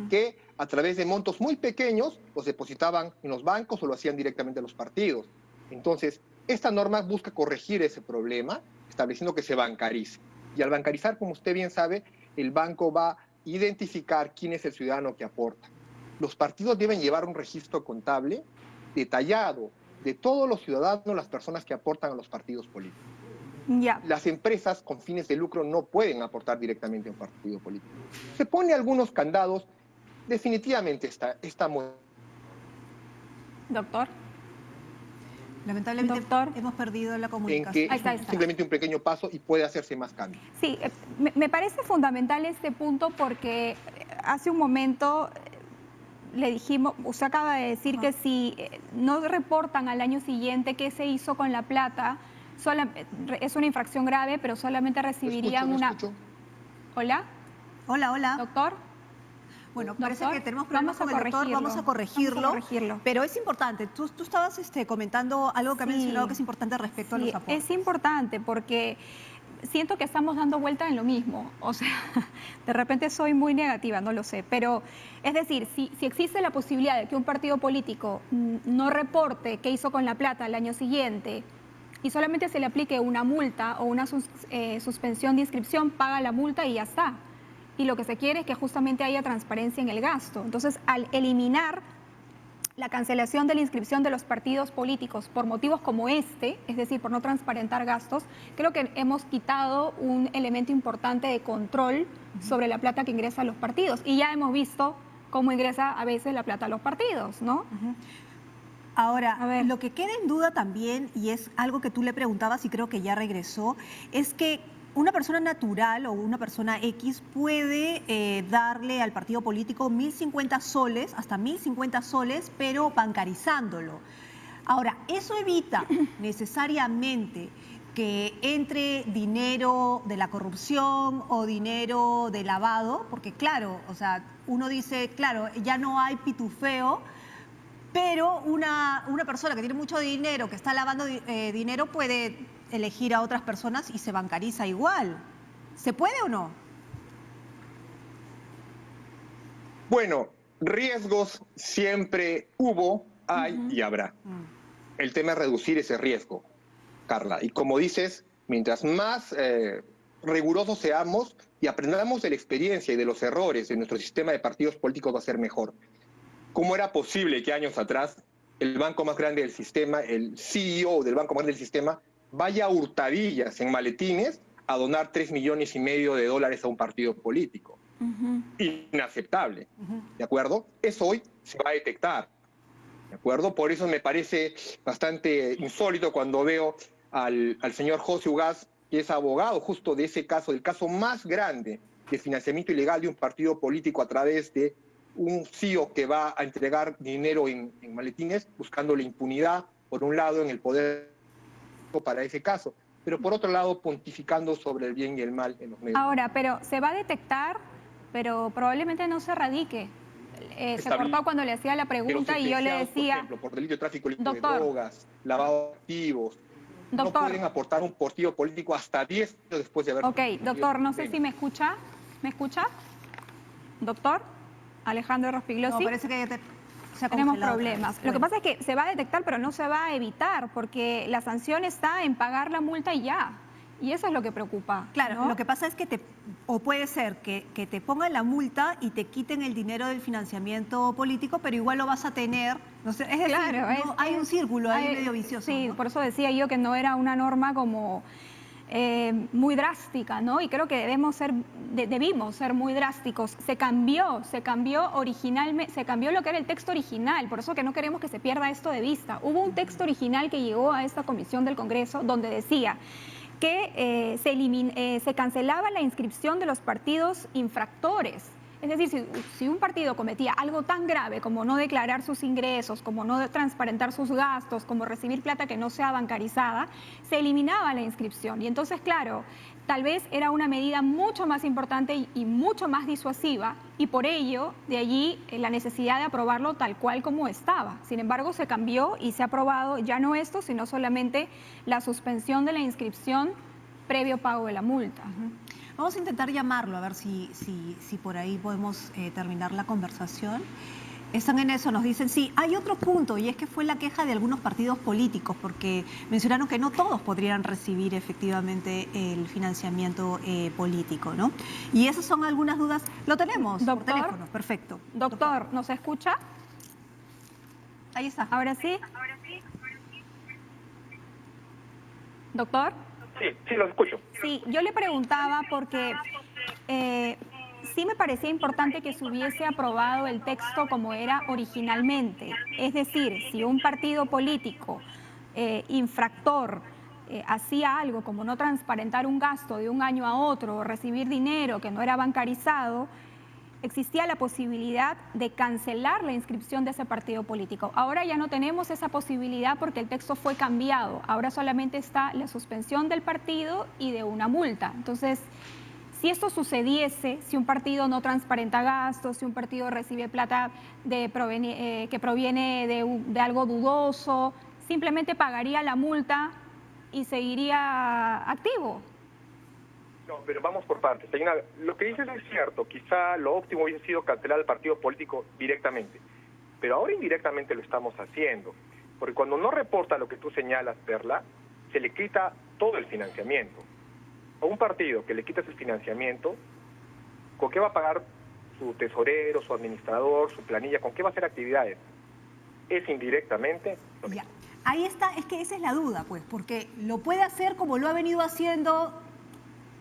que a través de montos muy pequeños los depositaban en los bancos o lo hacían directamente a los partidos. Entonces, esta norma busca corregir ese problema, estableciendo que se bancarice. Y al bancarizar, como usted bien sabe, el banco va a identificar quién es el ciudadano que aporta. Los partidos deben llevar un registro contable detallado de todos los ciudadanos, las personas que aportan a los partidos políticos. Ya. Las empresas con fines de lucro no pueden aportar directamente a un partido político. Se pone algunos candados, definitivamente está muy... Doctor. Lamentablemente Doctor. hemos perdido la en comunicación. que Ahí está. es simplemente un pequeño paso y puede hacerse más cambios. Sí, me parece fundamental este punto porque hace un momento le dijimos, usted acaba de decir que si no reportan al año siguiente qué se hizo con la plata, es una infracción grave, pero solamente recibirían ¿Me una... escucho? ¿Hola? Hola. ¿Doctor? Bueno, parece Doctor, que tenemos problemas con el doctor, vamos a corregirlo. Pero es importante, tú estabas comentando algo que ha mencionado que es importante respecto a los aportes. Es importante porque siento que estamos dando vuelta en lo mismo. O sea, de repente soy muy negativa, no lo sé. Pero, es decir, si existe la posibilidad de que un partido político no reporte qué hizo con la plata al año siguiente y solamente se le aplique una multa o una suspensión de inscripción, paga la multa y ya está. Y lo que se quiere es que justamente haya transparencia en el gasto. Entonces, al eliminar la cancelación de la inscripción de los partidos políticos por motivos como este, es decir, por no transparentar gastos, creo que hemos quitado un elemento importante de control sobre la plata que ingresa a los partidos. Y ya hemos visto cómo ingresa a veces la plata a los partidos, ¿no? Ahora, lo que queda en duda también, y es algo que tú le preguntabas y creo que ya regresó, es que una persona natural o una persona X puede darle al partido político 1.050 soles, hasta 1.050 soles, pero bancarizándolo. Ahora, eso evita necesariamente que entre dinero de la corrupción o dinero de lavado, porque claro, o sea, uno dice, claro, ya no hay pitufeo, pero una persona que tiene mucho dinero, que está lavando dinero, puede elegir a otras personas y se bancariza igual. ¿Se puede o no? Bueno, riesgos siempre hubo, hay y habrá. El tema es reducir ese riesgo, Carla. Y como dices, mientras más rigurosos seamos y aprendamos de la experiencia y de los errores de nuestro sistema de partidos políticos, va a ser mejor. ¿Cómo era posible que años atrás el banco más grande del sistema, el CEO del banco más grande del sistema, vaya a hurtadillas en maletines a donar $3,5 millones a un partido político? Inaceptable, ¿de acuerdo? Eso hoy se va a detectar, ¿de acuerdo? Por eso me parece bastante insólito cuando veo al señor José Ugaz, que es abogado justo de ese caso, del caso más grande de financiamiento ilegal de un partido político a través de un CEO que va a entregar dinero en maletines, buscando la impunidad, por un lado, en el poder para ese caso, pero por otro lado, pontificando sobre el bien y el mal en los medios. Ahora, pero se va a detectar, pero probablemente no se radique. Se cortó cuando le hacía la pregunta y yo le decía... Por ejemplo, por delito de tráfico ilícito de doctor, drogas, lavado de activos, doctor, no pueden aportar un partido político hasta 10 años después de haber... Ok, doctor, no sé si me escucha. ¿Me escucha? Doctor Alejandro Rospigliosi. No, parece que se ha tenemos congelado. problemas. Bueno. Lo que pasa es que se va a detectar, pero no se va a evitar, porque la sanción está en pagar la multa y ya. Y eso es lo que preocupa. Claro, ¿no? lo que pasa es que o puede ser que te pongan la multa y te quiten el dinero del financiamiento político, pero igual lo vas a tener. No sé, es decir, Claro, no, hay un círculo ahí medio vicioso. Sí, ¿no? por eso decía yo que no era una norma como muy drástica, ¿no? Y creo que debimos ser muy drásticos. Se cambió originalmente, se cambió lo que era el texto original, por eso que no queremos que se pierda esto de vista. Hubo un texto original que llegó a esta comisión del Congreso donde decía que se cancelaba la inscripción de los partidos infractores. Es decir, si un partido cometía algo tan grave como no declarar sus ingresos, como no transparentar sus gastos, como recibir plata que no sea bancarizada, se eliminaba la inscripción. Y entonces, claro, tal vez era una medida mucho más importante y mucho más disuasiva, y por ello, de allí la necesidad de aprobarlo tal cual como estaba. Sin embargo, se cambió y se ha aprobado ya no esto, sino solamente la suspensión de la inscripción previo pago de la multa. Vamos a intentar llamarlo, a ver si por ahí podemos terminar la conversación. Están en eso, nos dicen, sí, hay otro punto, y es que fue la queja de algunos partidos políticos, porque mencionaron que no todos podrían recibir efectivamente el financiamiento político, ¿no? Y esas son algunas dudas. Lo tenemos por teléfono, perfecto. Doctor, ¿nos escucha? Ahí está. ¿Ahora sí? ¿Doctor? Sí, lo escucho. Sí, yo le preguntaba porque sí me parecía importante que se hubiese aprobado el texto como era originalmente. Es decir, si un partido político infractor hacía algo como no transparentar un gasto de un año a otro o recibir dinero que no era bancarizado, existía la posibilidad de cancelar la inscripción de ese partido político. Ahora ya no tenemos esa posibilidad porque el texto fue cambiado. Ahora solamente está la suspensión del partido y de una multa. Entonces, si esto sucediese, si un partido no transparenta gastos, si un partido recibe plata que proviene de algo dudoso, simplemente pagaría la multa y seguiría activo. No, pero vamos por partes. Lo que dices es cierto, quizá lo óptimo hubiese sido cancelar al partido político directamente, pero ahora indirectamente lo estamos haciendo, porque cuando no reporta lo que tú señalas, Perla, se le quita todo el financiamiento. A un partido que le quitas el financiamiento, ¿con qué va a pagar su tesorero, su administrador, su planilla? ¿Con qué va a hacer actividades? Es indirectamente lo mismo. Ahí está, es que esa es la duda, pues, porque lo puede hacer como lo ha venido haciendo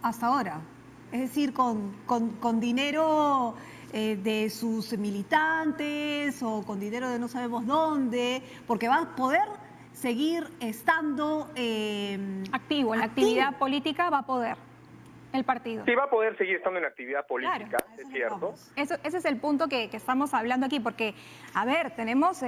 hasta ahora, es decir, con dinero de sus militantes o con dinero de no sabemos dónde, porque va a poder seguir estando activo en la actividad política, va a poder el partido. Sí, va a poder seguir estando en actividad política, claro, es cierto. Ese es el punto que estamos hablando aquí, porque, a ver, tenemos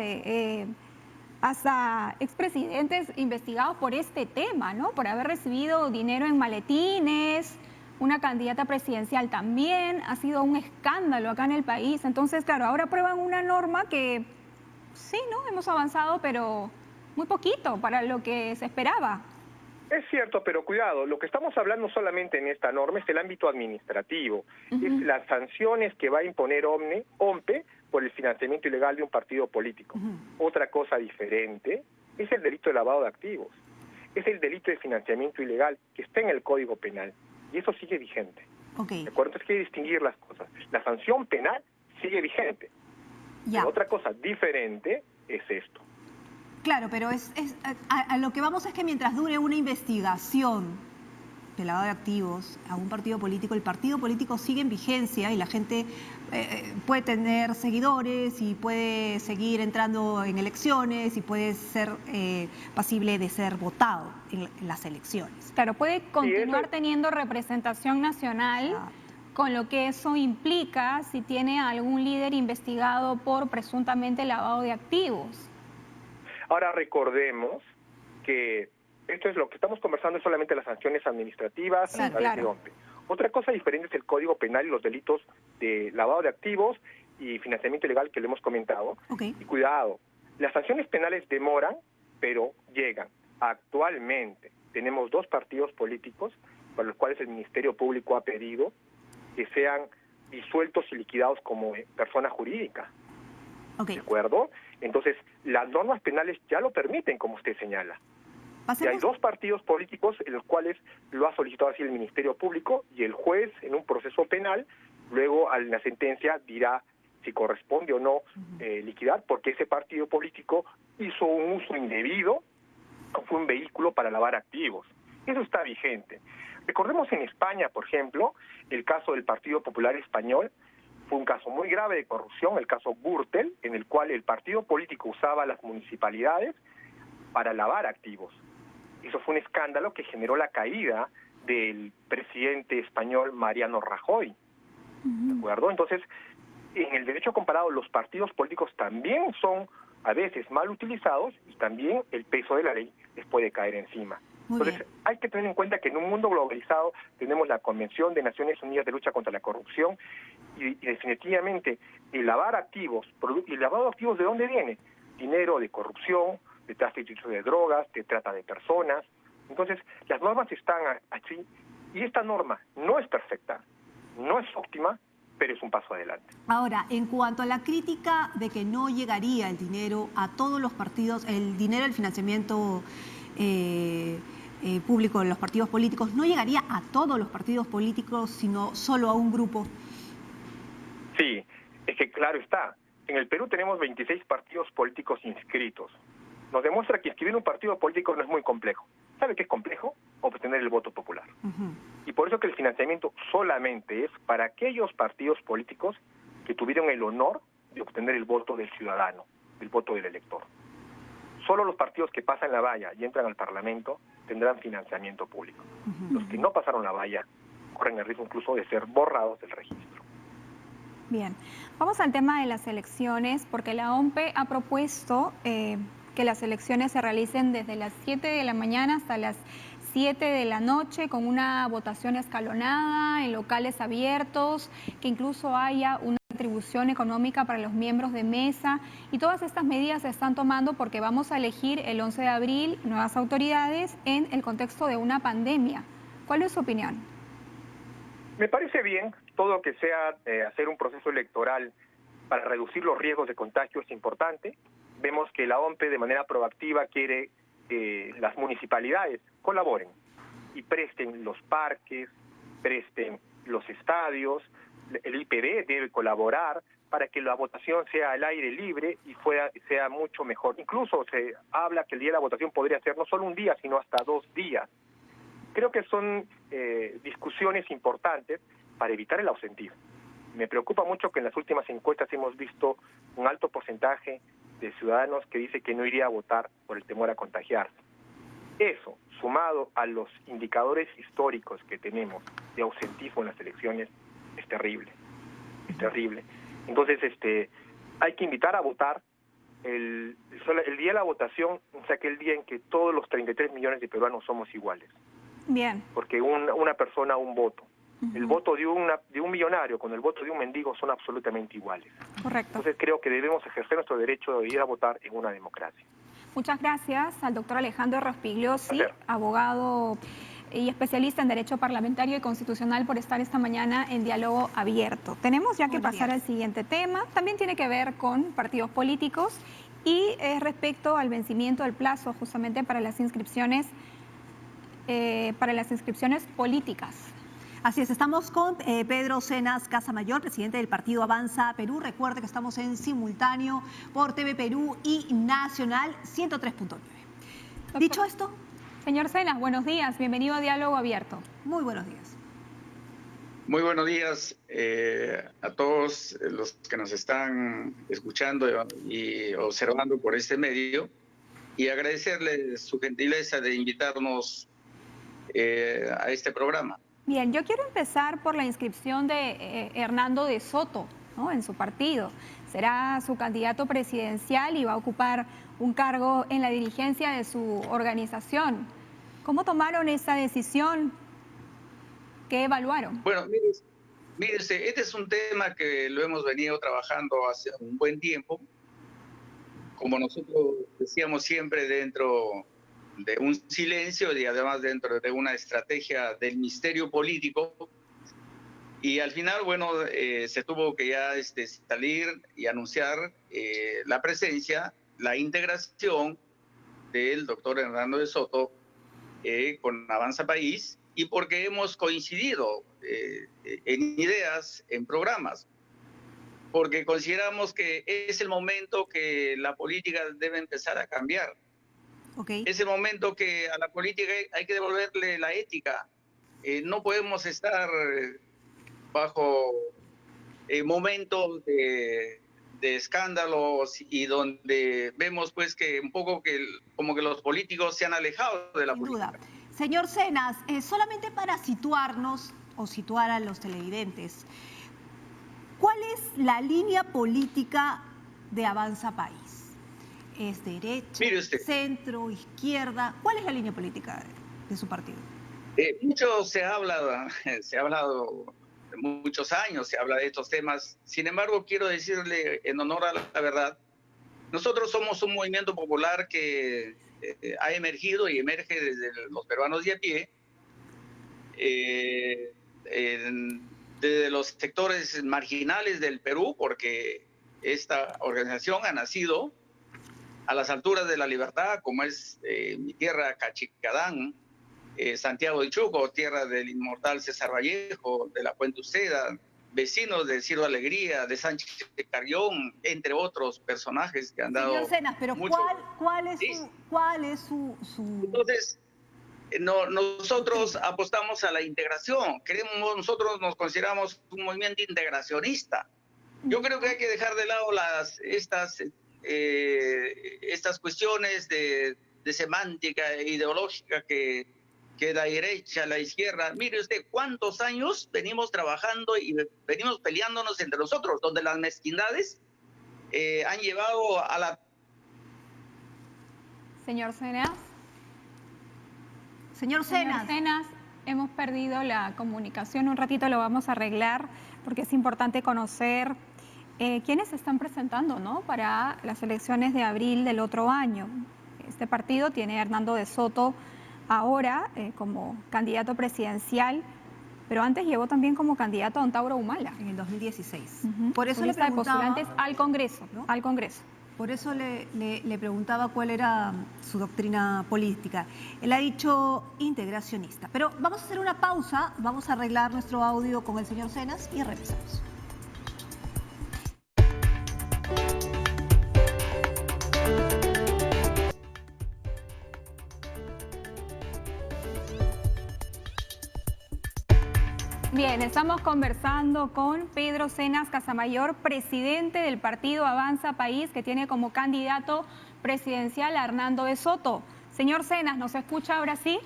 hasta expresidentes investigados por este tema, ¿no? Por haber recibido dinero en maletines. Una candidata presidencial también. Ha sido un escándalo acá en el país. Entonces, claro, ahora aprueban una norma que sí, ¿no? Hemos avanzado, pero muy poquito para lo que se esperaba. Es cierto, pero cuidado, lo que estamos hablando solamente en esta norma es el ámbito administrativo, es las sanciones que va a imponer OMPE por el financiamiento ilegal de un partido político. Otra cosa diferente es el delito de lavado de activos, es el delito de financiamiento ilegal que está en el Código Penal y eso sigue vigente. ¿De acuerdo? Entonces hay que distinguir las cosas. La sanción penal sigue vigente. Pero otra cosa diferente es esto. Claro, pero a lo que vamos es que mientras dure una investigación de lavado de activos a un partido político, el partido político sigue en vigencia y la gente puede tener seguidores y puede seguir entrando en elecciones y puede ser pasible de ser votado en las elecciones. Claro, puede continuar teniendo representación nacional, con lo que eso implica si tiene algún líder investigado por presuntamente lavado de activos. Ahora recordemos que esto es lo que estamos conversando, es solamente las sanciones administrativas de OMPE. Otra cosa diferente es el Código Penal y los delitos de lavado de activos y financiamiento ilegal que le hemos comentado. Y cuidado, las sanciones penales demoran, pero llegan. Actualmente tenemos 2 partidos políticos para los cuales el Ministerio Público ha pedido que sean disueltos y liquidados como persona jurídica. ¿De acuerdo? Entonces, las normas penales ya lo permiten, como usted señala. Y hay 2 partidos políticos en los cuales lo ha solicitado así el Ministerio Público y el juez en un proceso penal, luego a la sentencia dirá si corresponde o no liquidar, porque ese partido político hizo un uso indebido, fue un vehículo para lavar activos. Eso está vigente. Recordemos en España, por ejemplo, el caso del Partido Popular Español. Fue un caso muy grave de corrupción, el caso Gürtel, en el cual el partido político usaba las municipalidades para lavar activos. Eso fue un escándalo que generó la caída del presidente español Mariano Rajoy. ¿De acuerdo? Entonces, en el derecho comparado, los partidos políticos también son a veces mal utilizados y también el peso de la ley les puede caer encima. Entonces, hay que tener en cuenta que en un mundo globalizado tenemos la Convención de Naciones Unidas de Lucha contra la Corrupción y definitivamente el lavar activos, ¿y el lavado de activos de dónde viene? Dinero de corrupción, de tráfico de drogas, de trata de personas. Entonces, las normas están así y esta norma no es perfecta, no es óptima, pero es un paso adelante. Ahora, en cuanto a la crítica de que no llegaría el dinero a todos los partidos, el dinero del financiamiento público de los partidos políticos, no llegaría a todos los partidos políticos, sino solo a un grupo. Sí, es que claro está, en el Perú tenemos 26 partidos políticos inscritos. Nos demuestra que inscribir un partido político no es muy complejo. ¿Sabe qué es complejo? Obtener el voto popular. Y por eso que el financiamiento solamente es para aquellos partidos políticos que tuvieron el honor de obtener el voto del ciudadano, el voto del elector. Solo los partidos que pasan la valla y entran al Parlamento tendrán financiamiento público. Los que no pasaron la valla corren el riesgo incluso de ser borrados del registro. Bien, vamos al tema de las elecciones, porque la OMPE ha propuesto que las elecciones se realicen desde las 7 de la mañana hasta las 7 de la noche, con una votación escalonada en locales abiertos, que incluso haya una retribución económica para los miembros de mesa, y todas estas medidas se están tomando porque vamos a elegir el 11 de abril nuevas autoridades en el contexto de una pandemia. ¿Cuál es su opinión? Me parece bien, todo lo que sea hacer un proceso electoral para reducir los riesgos de contagio es importante. Vemos que la OMPE de manera proactiva quiere que las municipalidades colaboren y presten los parques, presten los estadios. El IPD debe colaborar para que la votación sea al aire libre y sea mucho mejor. Incluso se habla que el día de la votación podría ser no solo un día, sino hasta 2 días. Creo que son discusiones importantes para evitar el ausentismo. Me preocupa mucho que en las últimas encuestas hemos visto un alto porcentaje de ciudadanos que dice que no iría a votar por el temor a contagiarse. Eso, sumado a los indicadores históricos que tenemos de ausentismo en las elecciones, es terrible. Es terrible. Entonces, hay que invitar a votar, el día de la votación es aquel día en que todos los 33 millones de peruanos somos iguales. Bien. Porque una persona, un voto. El voto de un millonario con el voto de un mendigo son absolutamente iguales. Correcto. Entonces creo que debemos ejercer nuestro derecho de ir a votar en una democracia. Muchas gracias al doctor Alejandro Rospigliosi, abogado y especialista en Derecho Parlamentario y Constitucional, por estar esta mañana en Diálogo Abierto. Tenemos ya que pasar al siguiente tema. También tiene que ver con partidos políticos y es respecto al vencimiento del plazo justamente para las inscripciones políticas. Así es, estamos con Pedro Cenas Casamayor, presidente del partido Avanza Perú. Recuerde que estamos en simultáneo por TV Perú y Nacional 103.9. Dicho esto... Señor Cenas, buenos días, bienvenido a Diálogo Abierto. Muy buenos días. Muy buenos días a todos los que nos están escuchando y observando por este medio, y agradecerles su gentileza de invitarnos a este programa. Bien, yo quiero empezar por la inscripción de Hernando de Soto, ¿no?, en su partido. Será su candidato presidencial y va a ocupar un cargo en la dirigencia de su organización. ¿Cómo tomaron esa decisión? ¿Qué evaluaron? Bueno, mire, este es un tema que lo hemos venido trabajando hace un buen tiempo. Como nosotros decíamos, siempre dentro de un silencio y además dentro de una estrategia del misterio político. Y al final, bueno, se tuvo que ya salir y anunciar la presencia, la integración del doctor Hernando de Soto con Avanza País, y porque hemos coincidido en ideas, en programas, porque consideramos que es el momento que la política debe empezar a cambiar. Es el momento que a la política hay que devolverle la ética. No podemos estar bajo momentos de escándalos y donde vemos pues que un poco como que los políticos se han alejado de la política. Sin duda. Señor Cenas, solamente para situarnos o situar a los televidentes, ¿cuál es la línea política de Avanza País? ¿Es derecha, centro, izquierda? ¿Cuál es la línea política de su partido? Mucho se ha hablado de muchos años, se habla de estos temas. Sin embargo, quiero decirle en honor a la verdad, nosotros somos un movimiento popular que ha emergido y emerge desde los peruanos de a pie, desde los sectores marginales del Perú, porque esta organización ha nacido a las alturas de la libertad, como es mi tierra, Cachicadán, Santiago de Chuco, tierra del inmortal César Vallejo, de la Puente Uceda, vecinos de Ciro Alegría, de Sánchez de Carrión, entre otros personajes que han dado... Señor Cenas, pero mucho... ¿cuál es su...? Entonces, nosotros apostamos a la integración. Nosotros nos consideramos un movimiento integracionista. Yo creo que hay que dejar de lado estas cuestiones de semántica ideológica que la derecha, la izquierda. Mire usted, ¿cuántos años venimos trabajando y venimos peleándonos entre nosotros, donde las mezquindades han llevado a la... Señor Cenas. Señor Cenas, hemos perdido la comunicación. Un ratito lo vamos a arreglar porque es importante conocer quiénes se están presentando, ¿no?, para las elecciones de abril del otro año. Este partido tiene a Hernando de Soto ahora como candidato presidencial, pero antes llevó también como candidato a Don Tauro Humala. En el 2016. Por eso le preguntaba, de postulantes al Congreso, ¿no?, al Congreso. Por eso le preguntaba cuál era su doctrina política. Él ha dicho integracionista. Pero vamos a hacer una pausa, vamos a arreglar nuestro audio con el señor Cenas y regresamos. Bien, estamos conversando con Pedro Cenas Casamayor, presidente del partido Avanza País, que tiene como candidato presidencial a Hernando de Soto. Señor Cenas, ¿nos escucha ahora sí?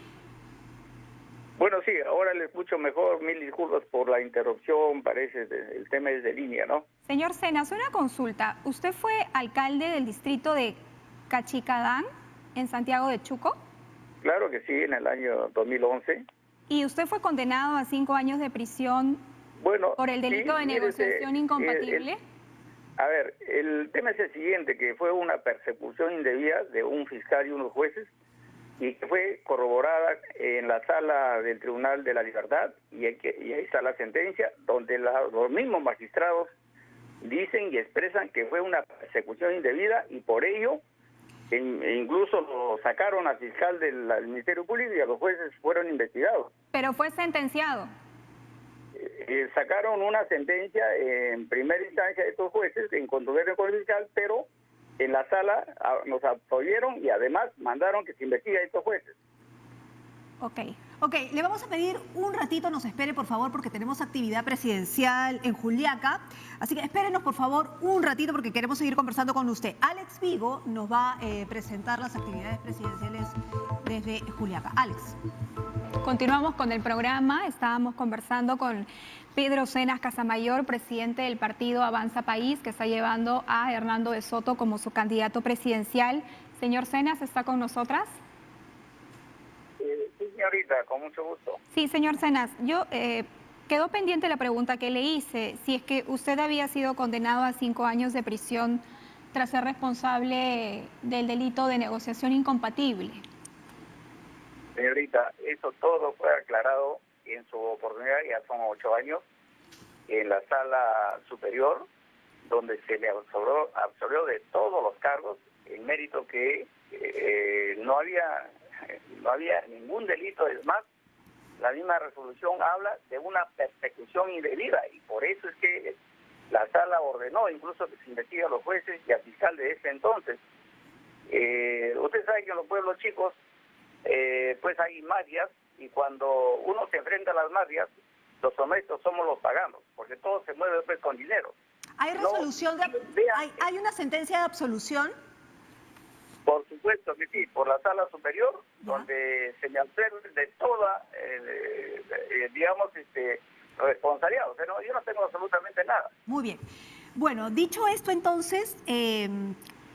Bueno, sí, ahora le escucho mejor. Mil disculpas por la interrupción, parece, el tema es de línea, ¿no? Señor Cenas, una consulta. ¿Usted fue alcalde del distrito de Cachicadán, en Santiago de Chuco? Claro que sí, en el año 2011. ¿Y usted fue condenado a 5 años de prisión por el delito de negociación incompatible? A ver, el tema es el siguiente, que fue una persecución indebida de un fiscal y unos jueces, y que fue corroborada en la sala del Tribunal de la Libertad, y ahí está la sentencia, donde los mismos magistrados dicen y expresan que fue una persecución indebida, y por ello incluso lo sacaron al fiscal del Ministerio Público y a los jueces fueron investigados. Pero fue sentenciado. Sacaron una sentencia en primera instancia de estos jueces en contubernio con el fiscal, pero en la sala nos absolvieron y además mandaron que se investigue a estos jueces. Ok, le vamos a pedir un ratito, nos espere por favor, porque tenemos actividad presidencial en Juliaca. Así que espérenos por favor un ratito porque queremos seguir conversando con usted. Alex Vigo nos va a presentar las actividades presidenciales desde Juliaca. Alex. Continuamos con el programa. Estábamos conversando con Pedro Cenas Casamayor, presidente del partido Avanza País, que está llevando a Hernando de Soto como su candidato presidencial. Señor Cenas, ¿está con nosotras? Sí, señorita, con mucho gusto. Sí, señor Cenas, quedó pendiente la pregunta que le hice, si es que usted había sido condenado a 5 años de prisión tras ser responsable del delito de negociación incompatible. Señorita, eso todo fue aclarado en su oportunidad, ya son 8 años, en la sala superior, donde se le absolvió de todos los cargos, en mérito que no había ningún delito. Es más, la misma resolución habla de una persecución indebida, y por eso es que la sala ordenó incluso que se investigue a los jueces y al fiscal de ese entonces. Usted sabe que en los pueblos chicos pues hay mafias, y cuando uno se enfrenta a las mafias, los honestos somos los paganos, porque todo se mueve pues con dinero. ¿Hay resolución ¿hay una sentencia de absolución? Por supuesto que sí, por la sala superior, donde se me absolve de toda, digamos, responsabilidad. O sea, yo no tengo absolutamente nada. Muy bien. Bueno, dicho esto entonces,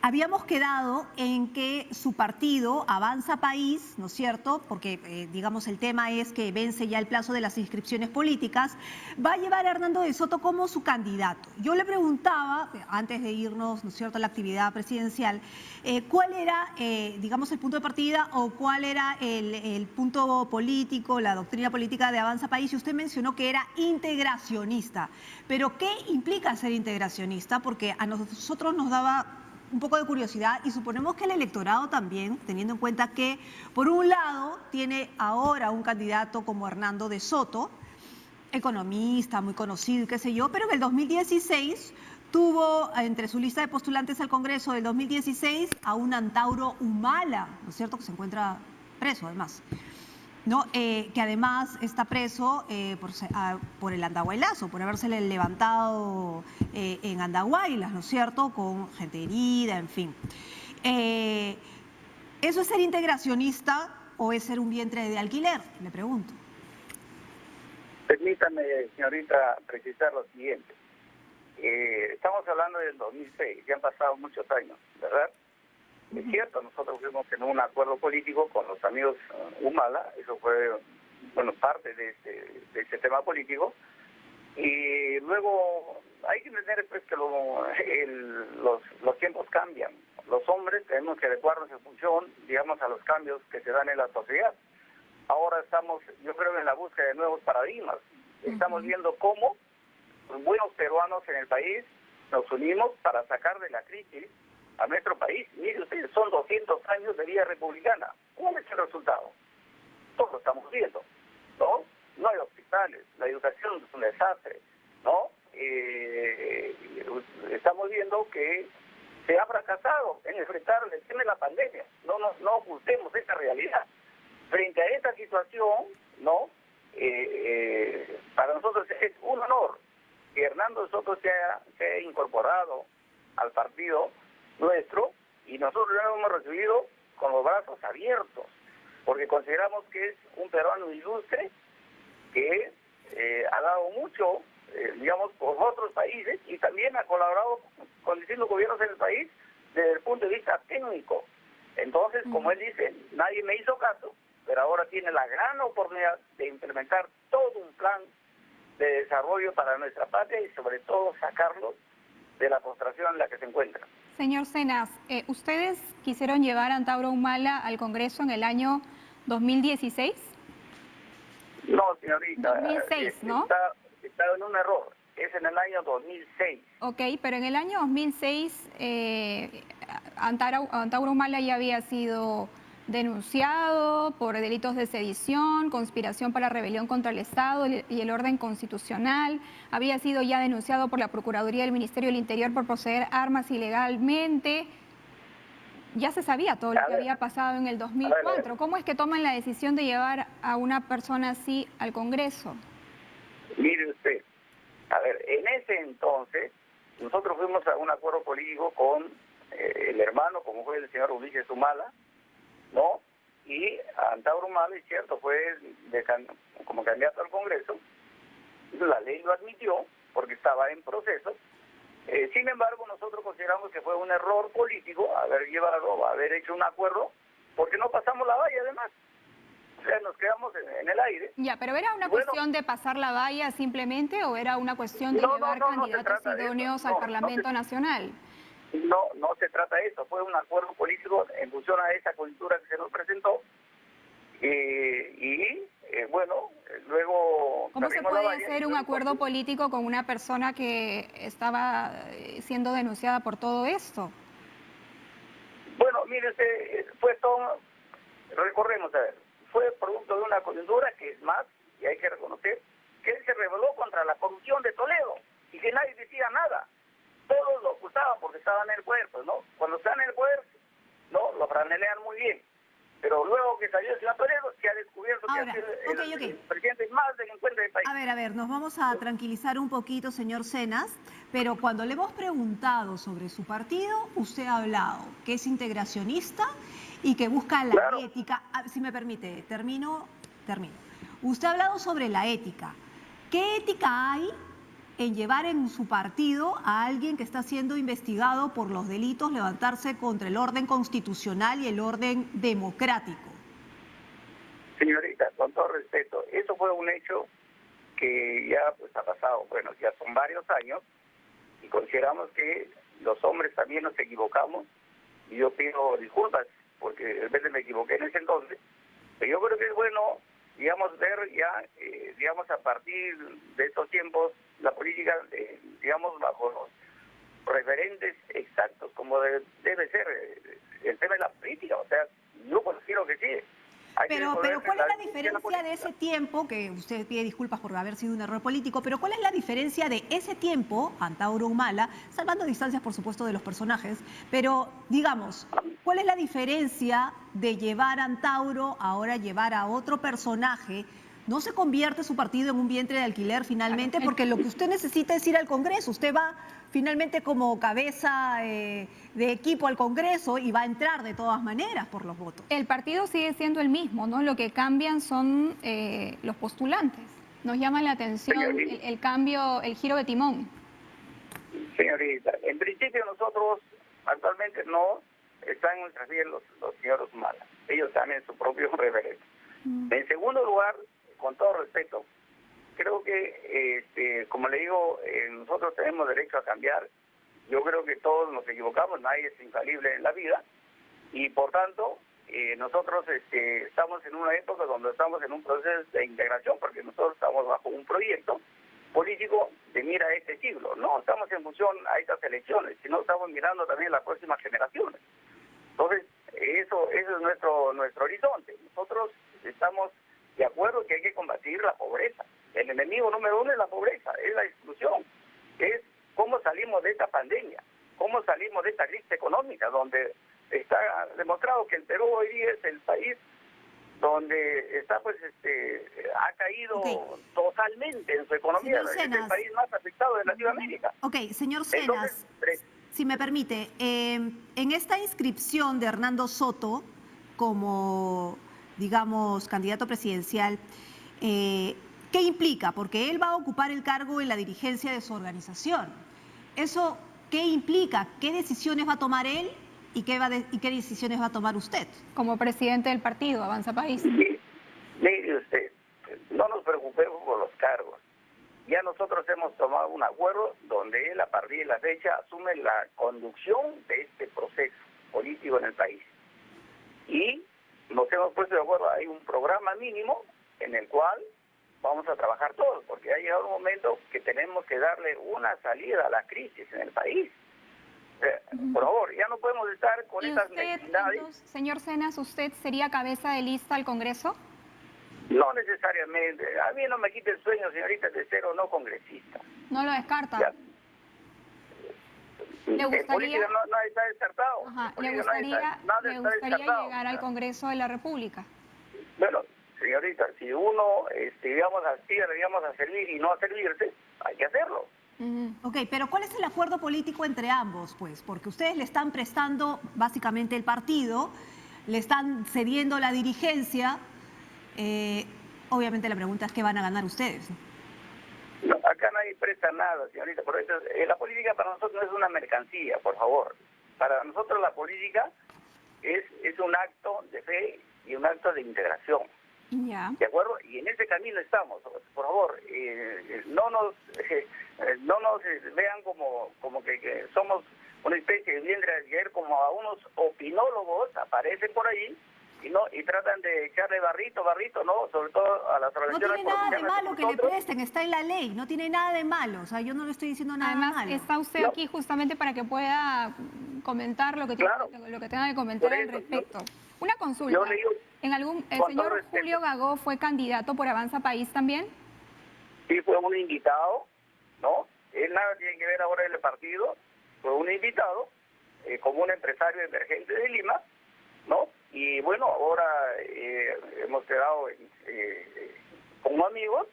habíamos quedado en que su partido Avanza País, ¿no es cierto? Porque, digamos, el tema es que vence ya el plazo de las inscripciones políticas, va a llevar a Hernando de Soto como su candidato. Yo le preguntaba, antes de irnos, ¿no es cierto?, a la actividad presidencial, cuál era, digamos, el punto de partida o cuál era el punto político, la doctrina política de Avanza País, y usted mencionó que era integracionista. Pero, ¿qué implica ser integracionista? Porque a nosotros nos daba un poco de curiosidad, y suponemos que el electorado también, teniendo en cuenta que por un lado tiene ahora un candidato como Hernando de Soto, economista, muy conocido, qué sé yo, pero en el 2016 tuvo entre su lista de postulantes al Congreso del 2016 a un Antauro Humala, ¿no es cierto?, que se encuentra preso además, ¿no? Que además está preso por el Andahuaylazo, por habérsele levantado en Andahuaylas, ¿no es cierto?, con gente herida, en fin. ¿Eso es ser integracionista o es ser un vientre de alquiler? Le pregunto. Permítame, señorita, precisar lo siguiente. Estamos hablando del 2006, ya han pasado muchos años, ¿verdad? Es cierto, nosotros fuimos en un acuerdo político con los amigos Humala, eso fue, bueno, parte de ese tema político, y luego hay que entender pues que los tiempos cambian. Los hombres tenemos que adecuarnos en función, digamos, a los cambios que se dan en la sociedad. Ahora estamos, yo creo, en la búsqueda de nuevos paradigmas. Estamos viendo cómo los buenos peruanos en el país nos unimos para sacar de la crisis a nuestro país. Mire ustedes, son 200 años de vida republicana. ¿Cuál es el resultado? Todos lo estamos viendo, ¿no? No hay hospitales, la educación es un desastre, ¿no? Estamos viendo que se ha fracasado en enfrentar el tema de la pandemia. No ocultemos esta realidad. Frente a esta situación, ¿no? Para nosotros es un honor que Hernando Soto se haya incorporado al partido nuestro, y nosotros lo hemos recibido con los brazos abiertos, porque consideramos que es un peruano ilustre que ha dado mucho digamos, por otros países y también ha colaborado con distintos gobiernos en el país desde el punto de vista técnico. Entonces, como él dice, nadie me hizo caso, pero ahora tiene la gran oportunidad de implementar todo un plan de desarrollo para nuestra patria y sobre todo sacarlos de la postración en la que se encuentra. Señor Cenas, ¿ustedes quisieron llevar a Antauro Humala al Congreso en el año 2016? No, señorita. 2006, ¿no? Está en un error. Es en el año 2006. Ok, pero en el año 2006 Antauro Humala ya había sido denunciado por delitos de sedición, conspiración para rebelión contra el Estado y el orden constitucional. Había sido ya denunciado por la Procuraduría del Ministerio del Interior por poseer armas ilegalmente. Ya se sabía todo lo que había pasado en el 2004. ¿Cómo es que toman la decisión de llevar a una persona así al Congreso? Mire usted, a ver, en ese entonces nosotros fuimos a un acuerdo político con el hermano, como fue el señor Ulises Humala, ¿no? Y Antauro Humala, es cierto, fue como candidato al Congreso. La ley lo admitió porque estaba en proceso. Sin embargo, nosotros consideramos que fue un error político haber hecho un acuerdo, porque no pasamos la valla además. O sea, nos quedamos en el aire. Ya, pero ¿era una cuestión de pasar la valla simplemente o era una cuestión de llevar candidatos idóneos al Parlamento Nacional? No se trata de eso, fue un acuerdo político en función a esa coyuntura que se nos presentó. Bueno, luego... ¿Cómo se puede hacer un acuerdo político con una persona que estaba siendo denunciada por todo esto? Bueno, mire, fue todo... Recorremos, a ver, fue producto de una coyuntura que es más, y hay que reconocer, que él se rebeló contra la corrupción de Toledo y que nadie decía nada. Todos lo acusaban porque estaban en el poder, pues, ¿no? Cuando están en el poder, ¿no? Lo franelean muy bien. Pero luego que salió el señor Toledo, se ha descubierto que el presidente más delincuente del país. A ver, nos vamos a tranquilizar un poquito, señor Cenas, pero cuando le hemos preguntado sobre su partido, usted ha hablado que es integracionista y que busca la ética. Si me permite, termino. Usted ha hablado sobre la ética. ¿Qué ética hay en llevar en su partido a alguien que está siendo investigado por los delitos, levantarse contra el orden constitucional y el orden democrático? Señorita, con todo respeto, eso fue un hecho que ya pues ha pasado, bueno, ya son varios años y consideramos que los hombres también nos equivocamos y yo pido disculpas porque en vez de me equivoqué en ese entonces, pero yo creo que es bueno, digamos, ver ya, digamos, a partir de estos tiempos la política, digamos, bajo los referentes exactos, como debe ser el tema de la política. O sea, yo considero que sí. Pero ¿cuál es la diferencia de ese tiempo, que usted pide disculpas por haber sido un error político, pero cuál es la diferencia de ese tiempo, Antauro Humala, salvando distancias, por supuesto, de los personajes, pero, digamos, cuál es la diferencia de llevar a Antauro, ahora llevar a otro personaje? ¿No se convierte su partido en un vientre de alquiler finalmente? Porque lo que usted necesita es ir al Congreso. Usted va finalmente como cabeza de equipo al Congreso y va a entrar de todas maneras por los votos. El partido sigue siendo el mismo, ¿no? Lo que cambian son los postulantes. Nos llama la atención el cambio, el giro de timón. Señorita, en principio nosotros actualmente no están en nuestras vidas los señores Humala. Ellos están en su propio referente. En segundo lugar, con todo respeto, creo que, como le digo, nosotros tenemos derecho a cambiar. Yo creo que todos nos equivocamos, nadie es infalible en la vida. Y por tanto, nosotros estamos en una época donde estamos en un proceso de integración, porque nosotros estamos bajo un proyecto político de mira a este siglo. No estamos en función a estas elecciones, sino estamos mirando también a las próximas generaciones. Entonces, eso es nuestro horizonte. Nosotros estamos de acuerdo que hay que combatir la pobreza. El enemigo número uno es la pobreza, es la exclusión, es cómo salimos de esta pandemia, cómo salimos de esta crisis económica, donde está demostrado que el Perú hoy día es el país donde está ha caído totalmente en su economía, es el país más afectado de Latinoamérica. Ok, señor Cenas, si me permite, en esta inscripción de Hernando Soto como, digamos, candidato presidencial, ¿Qué implica? Porque él va a ocupar el cargo en la dirigencia de su organización. ¿Eso qué implica? ¿Qué decisiones va a tomar él y qué decisiones va a tomar usted? Como presidente del partido, Avanza País. Mire usted, no nos preocupemos por los cargos. Ya nosotros hemos tomado un acuerdo donde él a partir de la fecha asume la conducción de este proceso político en el país. Y nos hemos puesto de acuerdo, hay un programa mínimo en el cual vamos a trabajar todos, porque ha llegado un momento que tenemos que darle una salida a la crisis en el país. Por favor, ya no podemos estar con estas necesidades. Señor Cenas, ¿usted sería cabeza de lista al Congreso? No necesariamente. A mí no me quite el sueño, señorita, de ser o no congresista. No lo descarta. Ya. ¿Le gustaría? Política no está descartado. Ajá. ¿Le Política gustaría llegar al Congreso de la República? Bueno, señorita, si uno, digamos, aspira, digamos, a servir y no a servirse, hay que hacerlo. Ok, pero ¿cuál es el acuerdo político entre ambos, pues? Porque ustedes le están prestando básicamente el partido, le están cediendo la dirigencia. Obviamente la pregunta es qué van a ganar ustedes. No, acá nadie presta nada, señorita. Por eso, la política para nosotros no es una mercancía, por favor. Para nosotros la política es un acto de fe y un acto de integración. Ya. ¿De acuerdo? Y en ese camino estamos. Por favor, no nos vean como que somos una especie de vientre de alquiler, como a unos opinólogos aparecen por ahí y tratan de echarle barrito, ¿no? Sobre todo a las organizaciones. No tiene nada de malo que le presten, está en la ley, no tiene nada de malo. O sea, yo no le estoy diciendo nada Además, malo. está usted aquí justamente para que pueda comentar lo que tenga que comentar al respecto. Una consulta. Yo le digo, ¿El señor Julio Gagó fue candidato por Avanza País también? Sí, fue un invitado, ¿no? Él nada tiene que ver ahora en el partido, fue un invitado como un empresario emergente de Lima, ¿no? Y bueno, ahora hemos quedado como amigos,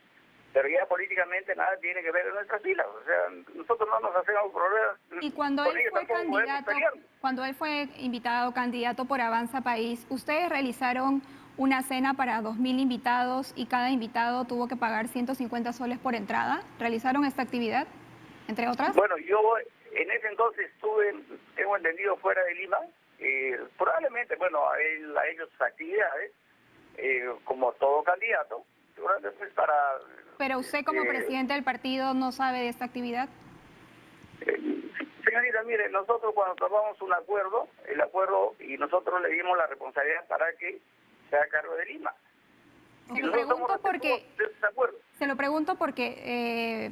pero ya políticamente nada tiene que ver en nuestras filas. O sea, nosotros no nos hacemos problemas. Y cuando él fue candidato, cuando él fue invitado candidato por Avanza País, ¿ustedes realizaron una cena para 2.000 invitados y cada invitado tuvo que pagar 150 soles por entrada? ¿Realizaron esta actividad, entre otras? Bueno, yo en ese entonces estuve, tengo entendido, fuera de Lima. Probablemente, bueno, él ha hecho sus actividades como todo candidato, pues Pero usted como presidente del partido no sabe de esta actividad. Señorita, mire, nosotros cuando tomamos un acuerdo, el acuerdo, y nosotros le dimos la responsabilidad para que sea a cargo de Lima. Se lo pregunto porque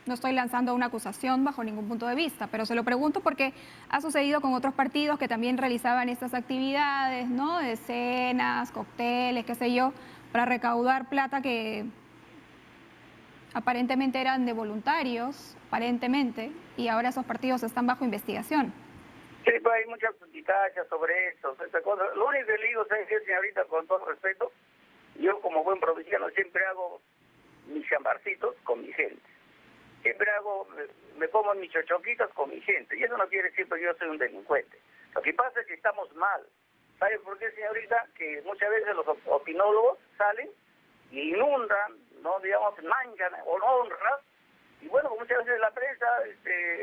no estoy lanzando una acusación bajo ningún punto de vista, pero se lo pregunto porque ha sucedido con otros partidos que también realizaban estas actividades, ¿no? De cenas, cócteles, qué sé yo, para recaudar plata que aparentemente eran de voluntarios, aparentemente, y ahora esos partidos están bajo investigación. Sí, pues hay muchas suspicacias sobre esto, esta cosa. Lo único que le digo, señorita, con todo respeto, yo como buen provinciano siempre hago mis chambarcitos con mi gente. Siempre me pongo mis chochoquitas con mi gente. Y eso no quiere decir que yo soy un delincuente. Lo que pasa es que estamos mal. ¿Sabe por qué, señorita? Que muchas veces los opinólogos salen y inundan, no digamos, manchan honras. Y bueno, muchas veces la prensa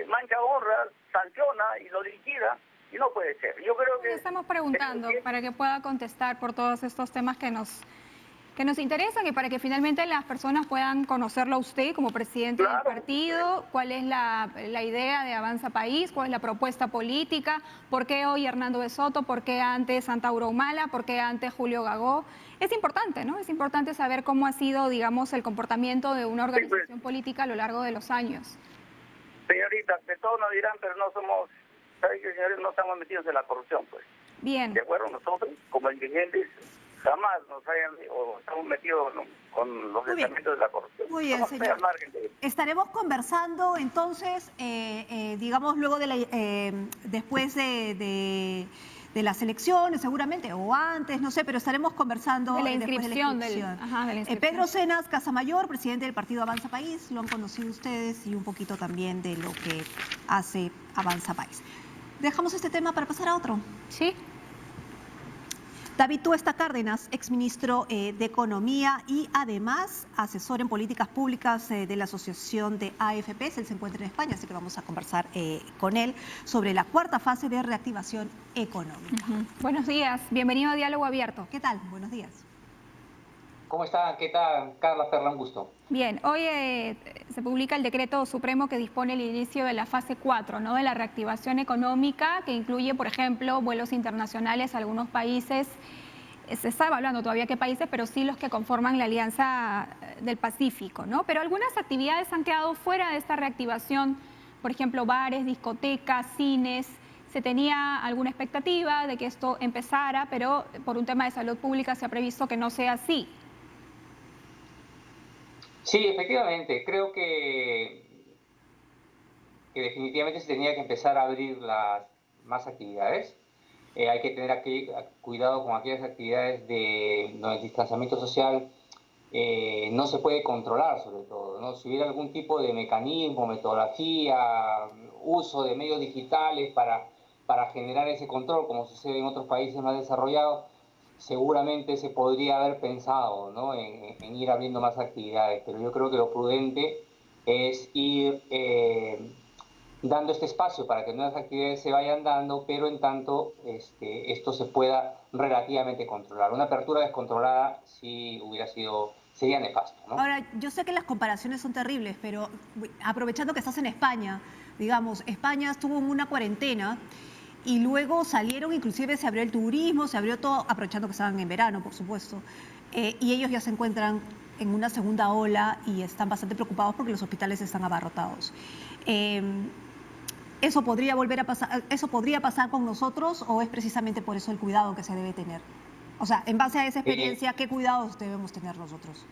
mancha honras, sanciona y lo liquida. Y no puede ser. Yo creo que... Le estamos preguntando para que pueda contestar por todos estos temas que nos interesan y para que finalmente las personas puedan conocerlo a usted como presidente del partido, cuál es la idea de Avanza País, cuál es la propuesta política, por qué hoy Hernando de Soto, por qué antes Antauro Humala, por qué antes Julio Gagó. Es importante, ¿no? Es importante saber cómo ha sido, digamos, el comportamiento de una organización política a lo largo de los años. Señorita, de todos nos dirán, pero no somos, ¿sabe qué, señores? No estamos metidos en la corrupción, pues. Bien. De acuerdo, nosotros, como dirigentes, jamás nos hayan o estamos metidos con los pensamientos de la corrupción. Muy bien, señor. Estaremos conversando entonces, digamos, luego después de las elecciones, seguramente, o antes, no sé, pero estaremos conversando de la inscripción. Pedro Cenas Casamayor, presidente del partido Avanza País, lo han conocido ustedes y un poquito también de lo que hace Avanza País. ¿Dejamos este tema para pasar a otro? Sí. David Tuesta Cárdenas, exministro de Economía y además asesor en políticas públicas de la Asociación de AFPs. Él se encuentra en España, así que vamos a conversar con él sobre la cuarta fase de reactivación económica. Buenos días, bienvenido a Diálogo Abierto. ¿Qué tal? Buenos días. ¿Cómo está? ¿Qué tal, Carla Perla? Un gusto. Bien, hoy se publica el decreto supremo que dispone el inicio de la fase 4, ¿no? De la reactivación económica, que incluye, por ejemplo, vuelos internacionales a algunos países. Se está evaluando todavía qué países, pero sí los que conforman la Alianza del Pacífico, ¿no? Pero algunas actividades han quedado fuera de esta reactivación, por ejemplo, bares, discotecas, cines. Se tenía alguna expectativa de que esto empezara, pero por un tema de salud pública se ha previsto que no sea así. Sí, efectivamente, creo que definitivamente se tenía que empezar a abrir las más actividades. Hay que tener aquí cuidado con aquellas actividades donde el distanciamiento social no se puede controlar, sobre todo, ¿no? Si hubiera algún tipo de mecanismo, metodología, uso de medios digitales para generar ese control, como sucede en otros países más desarrollados, seguramente se podría haber pensado, ¿no? en ir abriendo más actividades, pero yo creo que lo prudente es ir dando este espacio para que nuevas actividades se vayan dando, pero en tanto esto se pueda relativamente controlar. Una apertura descontrolada sí sería nefasto, ¿no? Ahora, yo sé que las comparaciones son terribles, pero aprovechando que estás en España, digamos, España estuvo en una cuarentena y luego salieron, inclusive se abrió el turismo, se abrió todo, aprovechando que estaban en verano, por supuesto, y ellos ya se encuentran en una segunda ola y están bastante preocupados porque los hospitales están abarrotados. ¿Eso podría volver a pasar? ¿Eso podría pasar con nosotros o es precisamente por eso el cuidado que se debe tener? O sea, en base a esa experiencia, ¿qué cuidados debemos tener nosotros?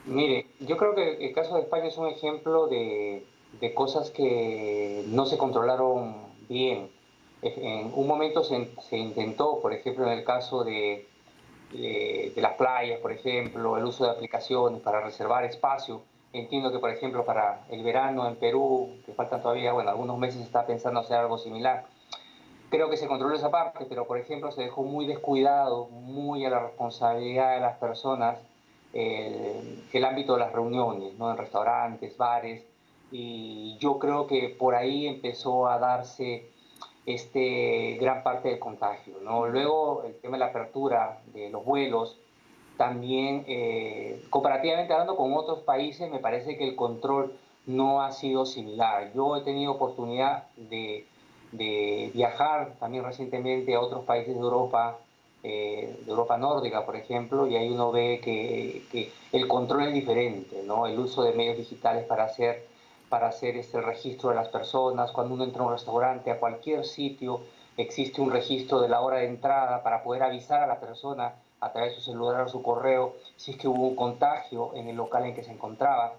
Mire, yo creo que el caso de España es un ejemplo de cosas que no se controlaron bien. En un momento se intentó, por ejemplo, en el caso de las playas, por ejemplo, el uso de aplicaciones para reservar espacio. Entiendo que, por ejemplo, para el verano en Perú, que faltan todavía, algunos meses, se está pensando hacer algo similar. Creo que se controló esa parte, pero, por ejemplo, se dejó muy descuidado, muy a la responsabilidad de las personas, el ámbito de las reuniones, ¿no? En restaurantes, bares, y yo creo que por ahí empezó a darse gran parte del contagio, ¿no? Luego el tema de la apertura de los vuelos, también comparativamente hablando con otros países, me parece que el control no ha sido similar. Yo he tenido oportunidad de viajar también recientemente a otros países de Europa nórdica, por ejemplo, y ahí uno ve que el control es diferente, ¿no? El uso de medios digitales para hacer el registro de las personas. Cuando uno entra a un restaurante, a cualquier sitio, existe un registro de la hora de entrada para poder avisar a la persona a través de su celular o su correo si es que hubo un contagio en el local en que se encontraba.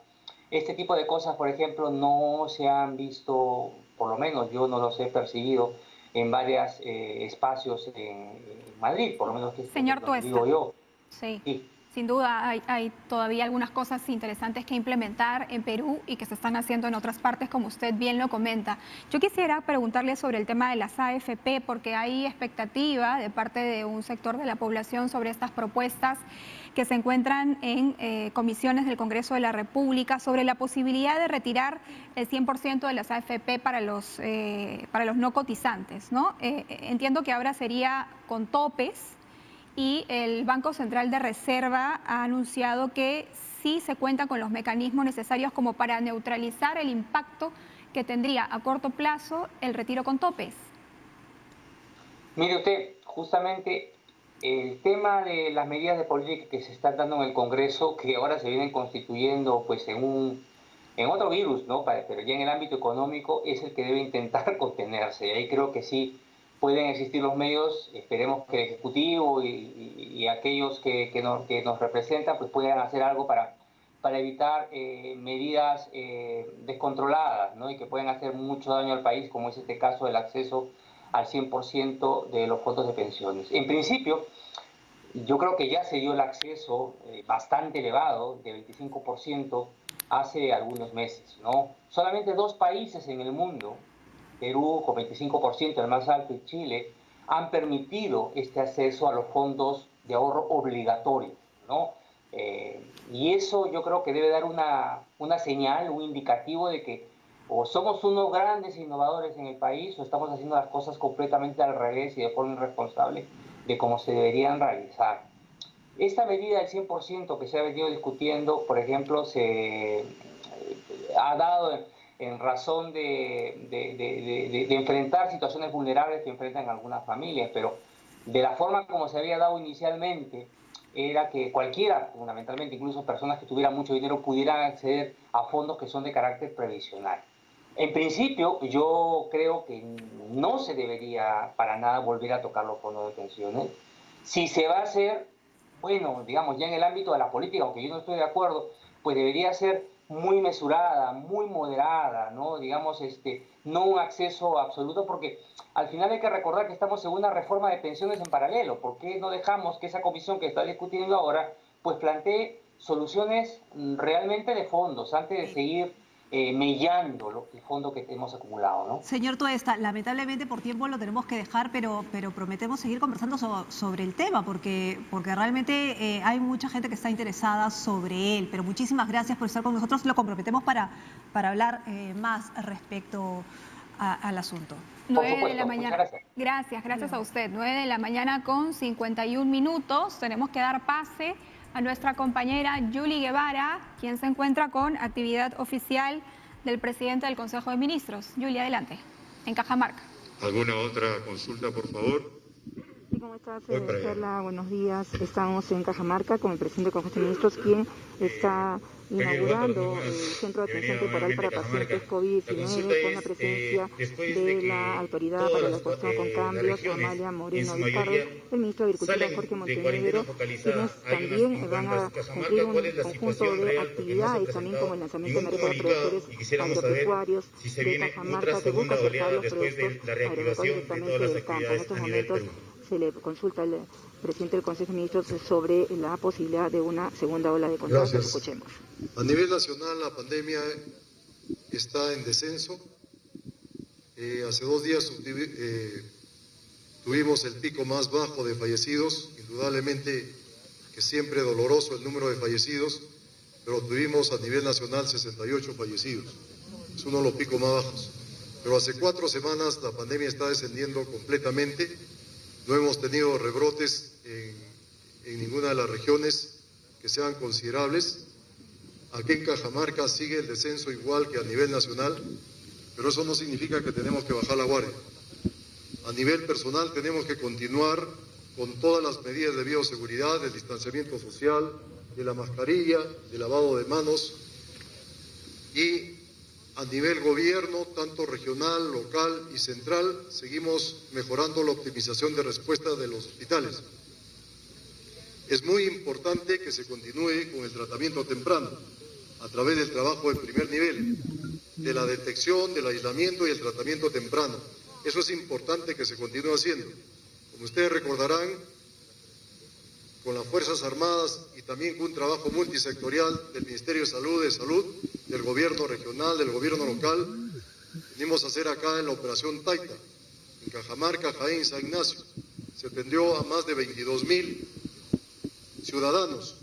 Este tipo de cosas, por ejemplo, no se han visto, por lo menos yo no los he percibido en varios espacios en Madrid, por lo menos que Señor Tuesta, digo yo. Sí. Sí. Sin duda hay todavía algunas cosas interesantes que implementar en Perú y que se están haciendo en otras partes, como usted bien lo comenta. Yo quisiera preguntarle sobre el tema de las AFP, porque hay expectativa de parte de un sector de la población sobre estas propuestas que se encuentran en comisiones del Congreso de la República sobre la posibilidad de retirar el 100% de las AFP para los no cotizantes, ¿no? Entiendo que ahora sería con topes. Y el Banco Central de Reserva ha anunciado que sí se cuenta con los mecanismos necesarios como para neutralizar el impacto que tendría a corto plazo el retiro con topes. Mire usted, justamente el tema de las medidas de política que se están dando en el Congreso, que ahora se vienen constituyendo pues en otro virus, ¿no? Pero ya en el ámbito económico, es el que debe intentar contenerse. Y ahí creo que sí pueden existir los medios. Esperemos que el Ejecutivo y aquellos que nos representan pues puedan hacer algo para evitar medidas descontroladas, ¿no? Y que pueden hacer mucho daño al país, como es este caso del acceso al 100% de los fondos de pensiones. En principio, yo creo que ya se dio el acceso bastante elevado, de 25%, hace algunos meses, ¿no? Solamente 2 países en el mundo, Perú con 25%, el más alto, y Chile, han permitido este acceso a los fondos de ahorro obligatorios, ¿no? Y eso yo creo que debe dar una señal, un indicativo de que o somos unos grandes innovadores en el país o estamos haciendo las cosas completamente al revés y de forma irresponsable de cómo se deberían realizar. Esta medida del 100% que se ha venido discutiendo, por ejemplo, se ha dado en razón de enfrentar situaciones vulnerables que enfrentan algunas familias, pero de la forma como se había dado inicialmente, era que cualquiera, fundamentalmente incluso personas que tuvieran mucho dinero, pudieran acceder a fondos que son de carácter previsional. En principio, yo creo que no se debería para nada volver a tocar los fondos de pensiones. Si se va a hacer, bueno, digamos, ya en el ámbito de la política, aunque yo no estoy de acuerdo, pues debería ser muy mesurada, muy moderada, ¿no? Digamos, no un acceso absoluto, porque al final hay que recordar que estamos en una reforma de pensiones en paralelo. ¿Por qué no dejamos que esa comisión que está discutiendo ahora, pues plantee soluciones realmente de fondos, antes de seguir mellando el fondo que hemos acumulado, ¿no? Señor Tuesta, lamentablemente por tiempo lo tenemos que dejar, pero prometemos seguir conversando sobre el tema, porque realmente hay mucha gente que está interesada sobre él. Pero muchísimas gracias por estar con nosotros. Lo comprometemos para hablar más respecto al asunto. 9 de la mañana. Gracias a usted. 9 de la mañana con 51 minutos. Tenemos que dar pase a nuestra compañera Yuli Guevara, quien se encuentra con actividad oficial del presidente del Consejo de Ministros. Yuli, adelante, en Cajamarca. ¿Alguna otra consulta, por favor? Sí, ¿cómo estás, Perla? Buenos días. Estamos en Cajamarca con el presidente del Consejo de Ministros, quien está inaugurando el Centro de Atención Temporal para Pacientes COVID-19 con la presencia de la Autoridad para la Actuación con Cambios, Amalia Moreno Ricardo, el ministro de Agricultura, Jorge Montenegro, quienes también van a cumplir un conjunto de actividades, también como el lanzamiento de mercado de productores agropecuarios de Cajamarca, que busca acercar los productos agropecuarios directamente del campo. En estos momentos se le consulta al presidente del Consejo de Ministros sobre la posibilidad de una segunda ola de contagios. Escuchemos. A nivel nacional la pandemia está en descenso. Hace 2 días tuvimos el pico más bajo de fallecidos, indudablemente que siempre doloroso el número de fallecidos, pero tuvimos a nivel nacional 68 fallecidos. Es uno de los picos más bajos. Pero hace 4 semanas la pandemia está descendiendo completamente. No hemos tenido rebrotes en ninguna de las regiones que sean considerables. Aquí en Cajamarca sigue el descenso igual que a nivel nacional, pero eso no significa que tenemos que bajar la guardia. A nivel personal tenemos que continuar con todas las medidas de bioseguridad, del distanciamiento social, de la mascarilla, del lavado de manos. Y a nivel gobierno, tanto regional, local y central, seguimos mejorando la optimización de respuesta de los hospitales. Es muy importante que se continúe con el tratamiento temprano, a través del trabajo de primer nivel, de la detección, del aislamiento y el tratamiento temprano. Eso es importante que se continúe haciendo. Como ustedes recordarán, con las Fuerzas Armadas y también con un trabajo multisectorial del Ministerio de Salud, del Gobierno regional, del Gobierno local, venimos a hacer acá en la Operación Taita, en Cajamarca, Jaén, San Ignacio. Se atendió a más de 22.000 ciudadanos.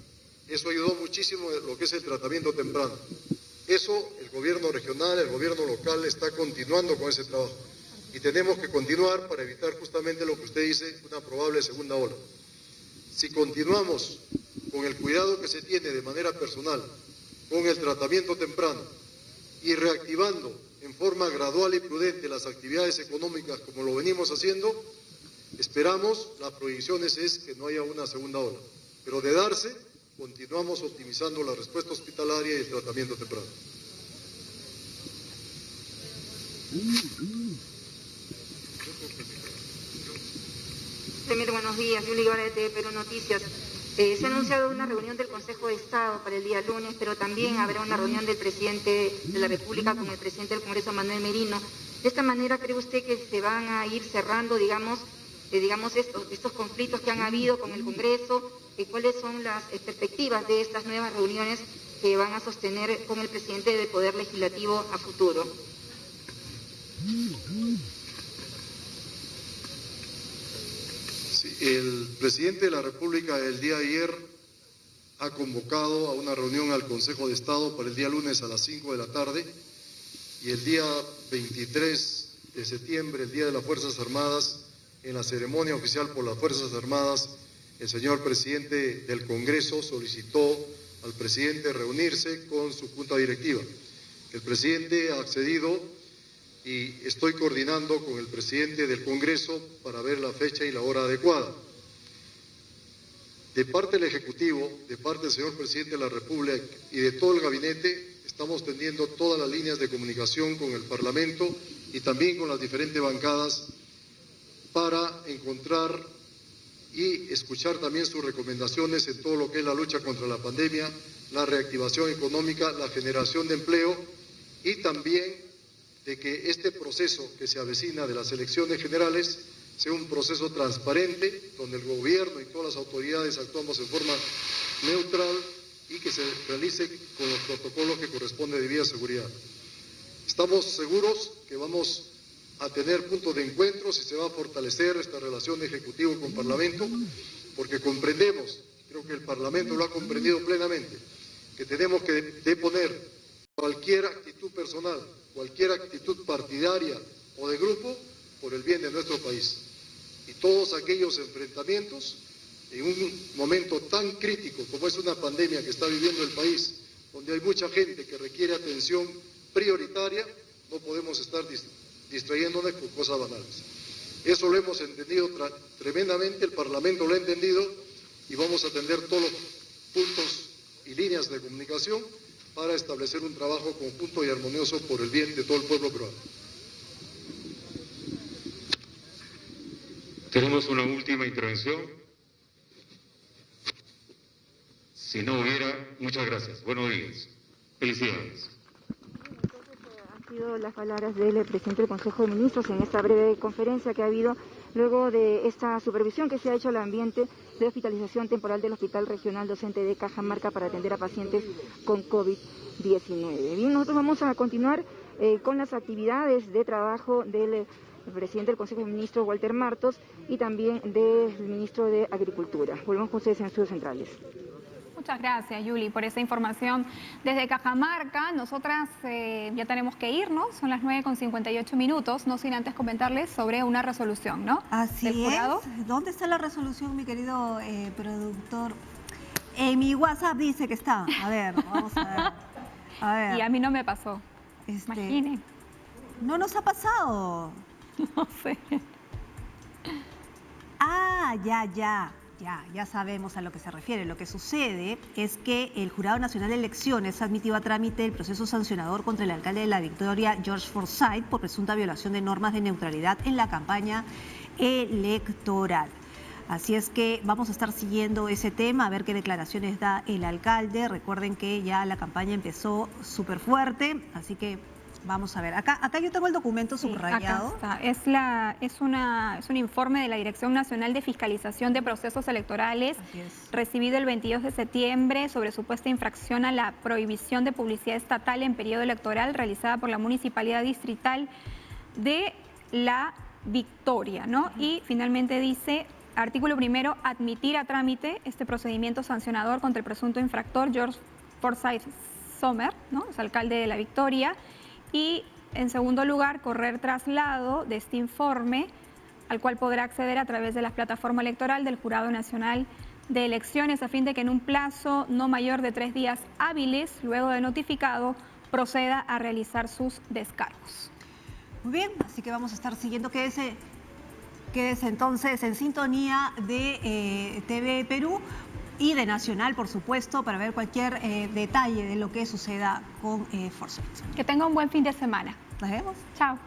Eso ayudó muchísimo en lo que es el tratamiento temprano. Eso el gobierno regional, el gobierno local está continuando con ese trabajo. Y tenemos que continuar para evitar justamente lo que usted dice, una probable segunda ola. Si continuamos con el cuidado que se tiene de manera personal, con el tratamiento temprano y reactivando en forma gradual y prudente las actividades económicas como lo venimos haciendo, esperamos, las proyecciones es que no haya una segunda ola. Pero de darse, continuamos optimizando la respuesta hospitalaria y el tratamiento temprano. Premier, buenos días. Yuli Guevara de TV Perú Noticias. Se ha anunciado una reunión del Consejo de Estado para el día lunes, pero también habrá una reunión del presidente de la República con el presidente del Congreso, Manuel Merino. De esta manera, ¿cree usted que se van a ir cerrando, digamos estos conflictos que han habido con el Congreso? ¿Cuáles son las perspectivas de estas nuevas reuniones que van a sostener con el presidente del Poder Legislativo a futuro? El presidente de la República el día de ayer ha convocado a una reunión al Consejo de Estado para el día lunes a las 5 de la tarde y el día 23 de septiembre, el Día de las Fuerzas Armadas, en la ceremonia oficial por las Fuerzas Armadas, el señor presidente del Congreso solicitó al presidente reunirse con su junta directiva. El presidente ha accedido y estoy coordinando con el presidente del Congreso para ver la fecha y la hora adecuada. De parte del Ejecutivo, de parte del señor presidente de la República y de todo el gabinete, estamos tendiendo todas las líneas de comunicación con el Parlamento y también con las diferentes bancadas para encontrar y escuchar también sus recomendaciones en todo lo que es la lucha contra la pandemia, la reactivación económica, la generación de empleo y también de que este proceso que se avecina de las elecciones generales sea un proceso transparente, donde el gobierno y todas las autoridades actuamos en forma neutral y que se realice con los protocolos que corresponden de debida seguridad. Estamos seguros que vamos a tener puntos de encuentro si se va a fortalecer esta relación de Ejecutivo con Parlamento, porque comprendemos, creo que el Parlamento lo ha comprendido plenamente, que tenemos que deponer cualquier actitud personal, cualquier actitud partidaria o de grupo por el bien de nuestro país. Y todos aquellos enfrentamientos en un momento tan crítico como es una pandemia que está viviendo el país, donde hay mucha gente que requiere atención prioritaria, no podemos estar distrayéndonos con cosas banales. Eso lo hemos entendido tremendamente, el Parlamento lo ha entendido y vamos a atender todos los puntos y líneas de comunicación para establecer un trabajo conjunto y armonioso por el bien de todo el pueblo peruano. Tenemos una última intervención. Si no hubiera, muchas gracias. Buenos días. Felicidades. Han sido las palabras del presidente del Consejo de Ministros en esta breve conferencia que ha habido luego de esta supervisión que se ha hecho al ambiente de hospitalización temporal del Hospital Regional Docente de Cajamarca para atender a pacientes con COVID-19. Bien, nosotros vamos a continuar con las actividades de trabajo del presidente del Consejo de Ministros, Walter Martos, y también del ministro de Agricultura. Volvemos con ustedes en Estudios Centrales. Muchas gracias, Yuli, por esa información desde Cajamarca. Nosotras ya tenemos que irnos, son las 9:58, no sin antes comentarles sobre una resolución, ¿no? Así del jurado. es. ¿Dónde está la resolución, mi querido productor? En mi WhatsApp dice que está. A ver, vamos a ver. A ver. Y a mí no me pasó. Imaginen. No nos ha pasado. No sé. Ah, ya sabemos a lo que se refiere. Lo que sucede es que el Jurado Nacional de Elecciones ha admitido a trámite el proceso sancionador contra el alcalde de La Victoria, George Forsyth, por presunta violación de normas de neutralidad en la campaña electoral. Así es que vamos a estar siguiendo ese tema, a ver qué declaraciones da el alcalde. Recuerden que ya la campaña empezó súper fuerte, así que vamos a ver. Acá yo tengo el documento subrayado. Acá está. Es un informe de la Dirección Nacional de Fiscalización de Procesos Electorales recibido el 22 de septiembre sobre supuesta infracción a la prohibición de publicidad estatal en periodo electoral realizada por la Municipalidad Distrital de La Victoria, ¿no? Y finalmente dice, artículo primero, admitir a trámite este procedimiento sancionador contra el presunto infractor George Forsyth Sommer, ¿no? Es alcalde de La Victoria. Y en segundo lugar, correr traslado de este informe, al cual podrá acceder a través de la plataforma electoral del Jurado Nacional de Elecciones, a fin de que en un plazo no mayor de 3 días hábiles, luego de notificado, proceda a realizar sus descargos. Muy bien, así que vamos a estar siguiendo. Quédese entonces en sintonía de TV Perú y de Nacional, por supuesto, para ver cualquier detalle de lo que suceda con Forsyth. Que tenga un buen fin de semana. Nos vemos. Chao.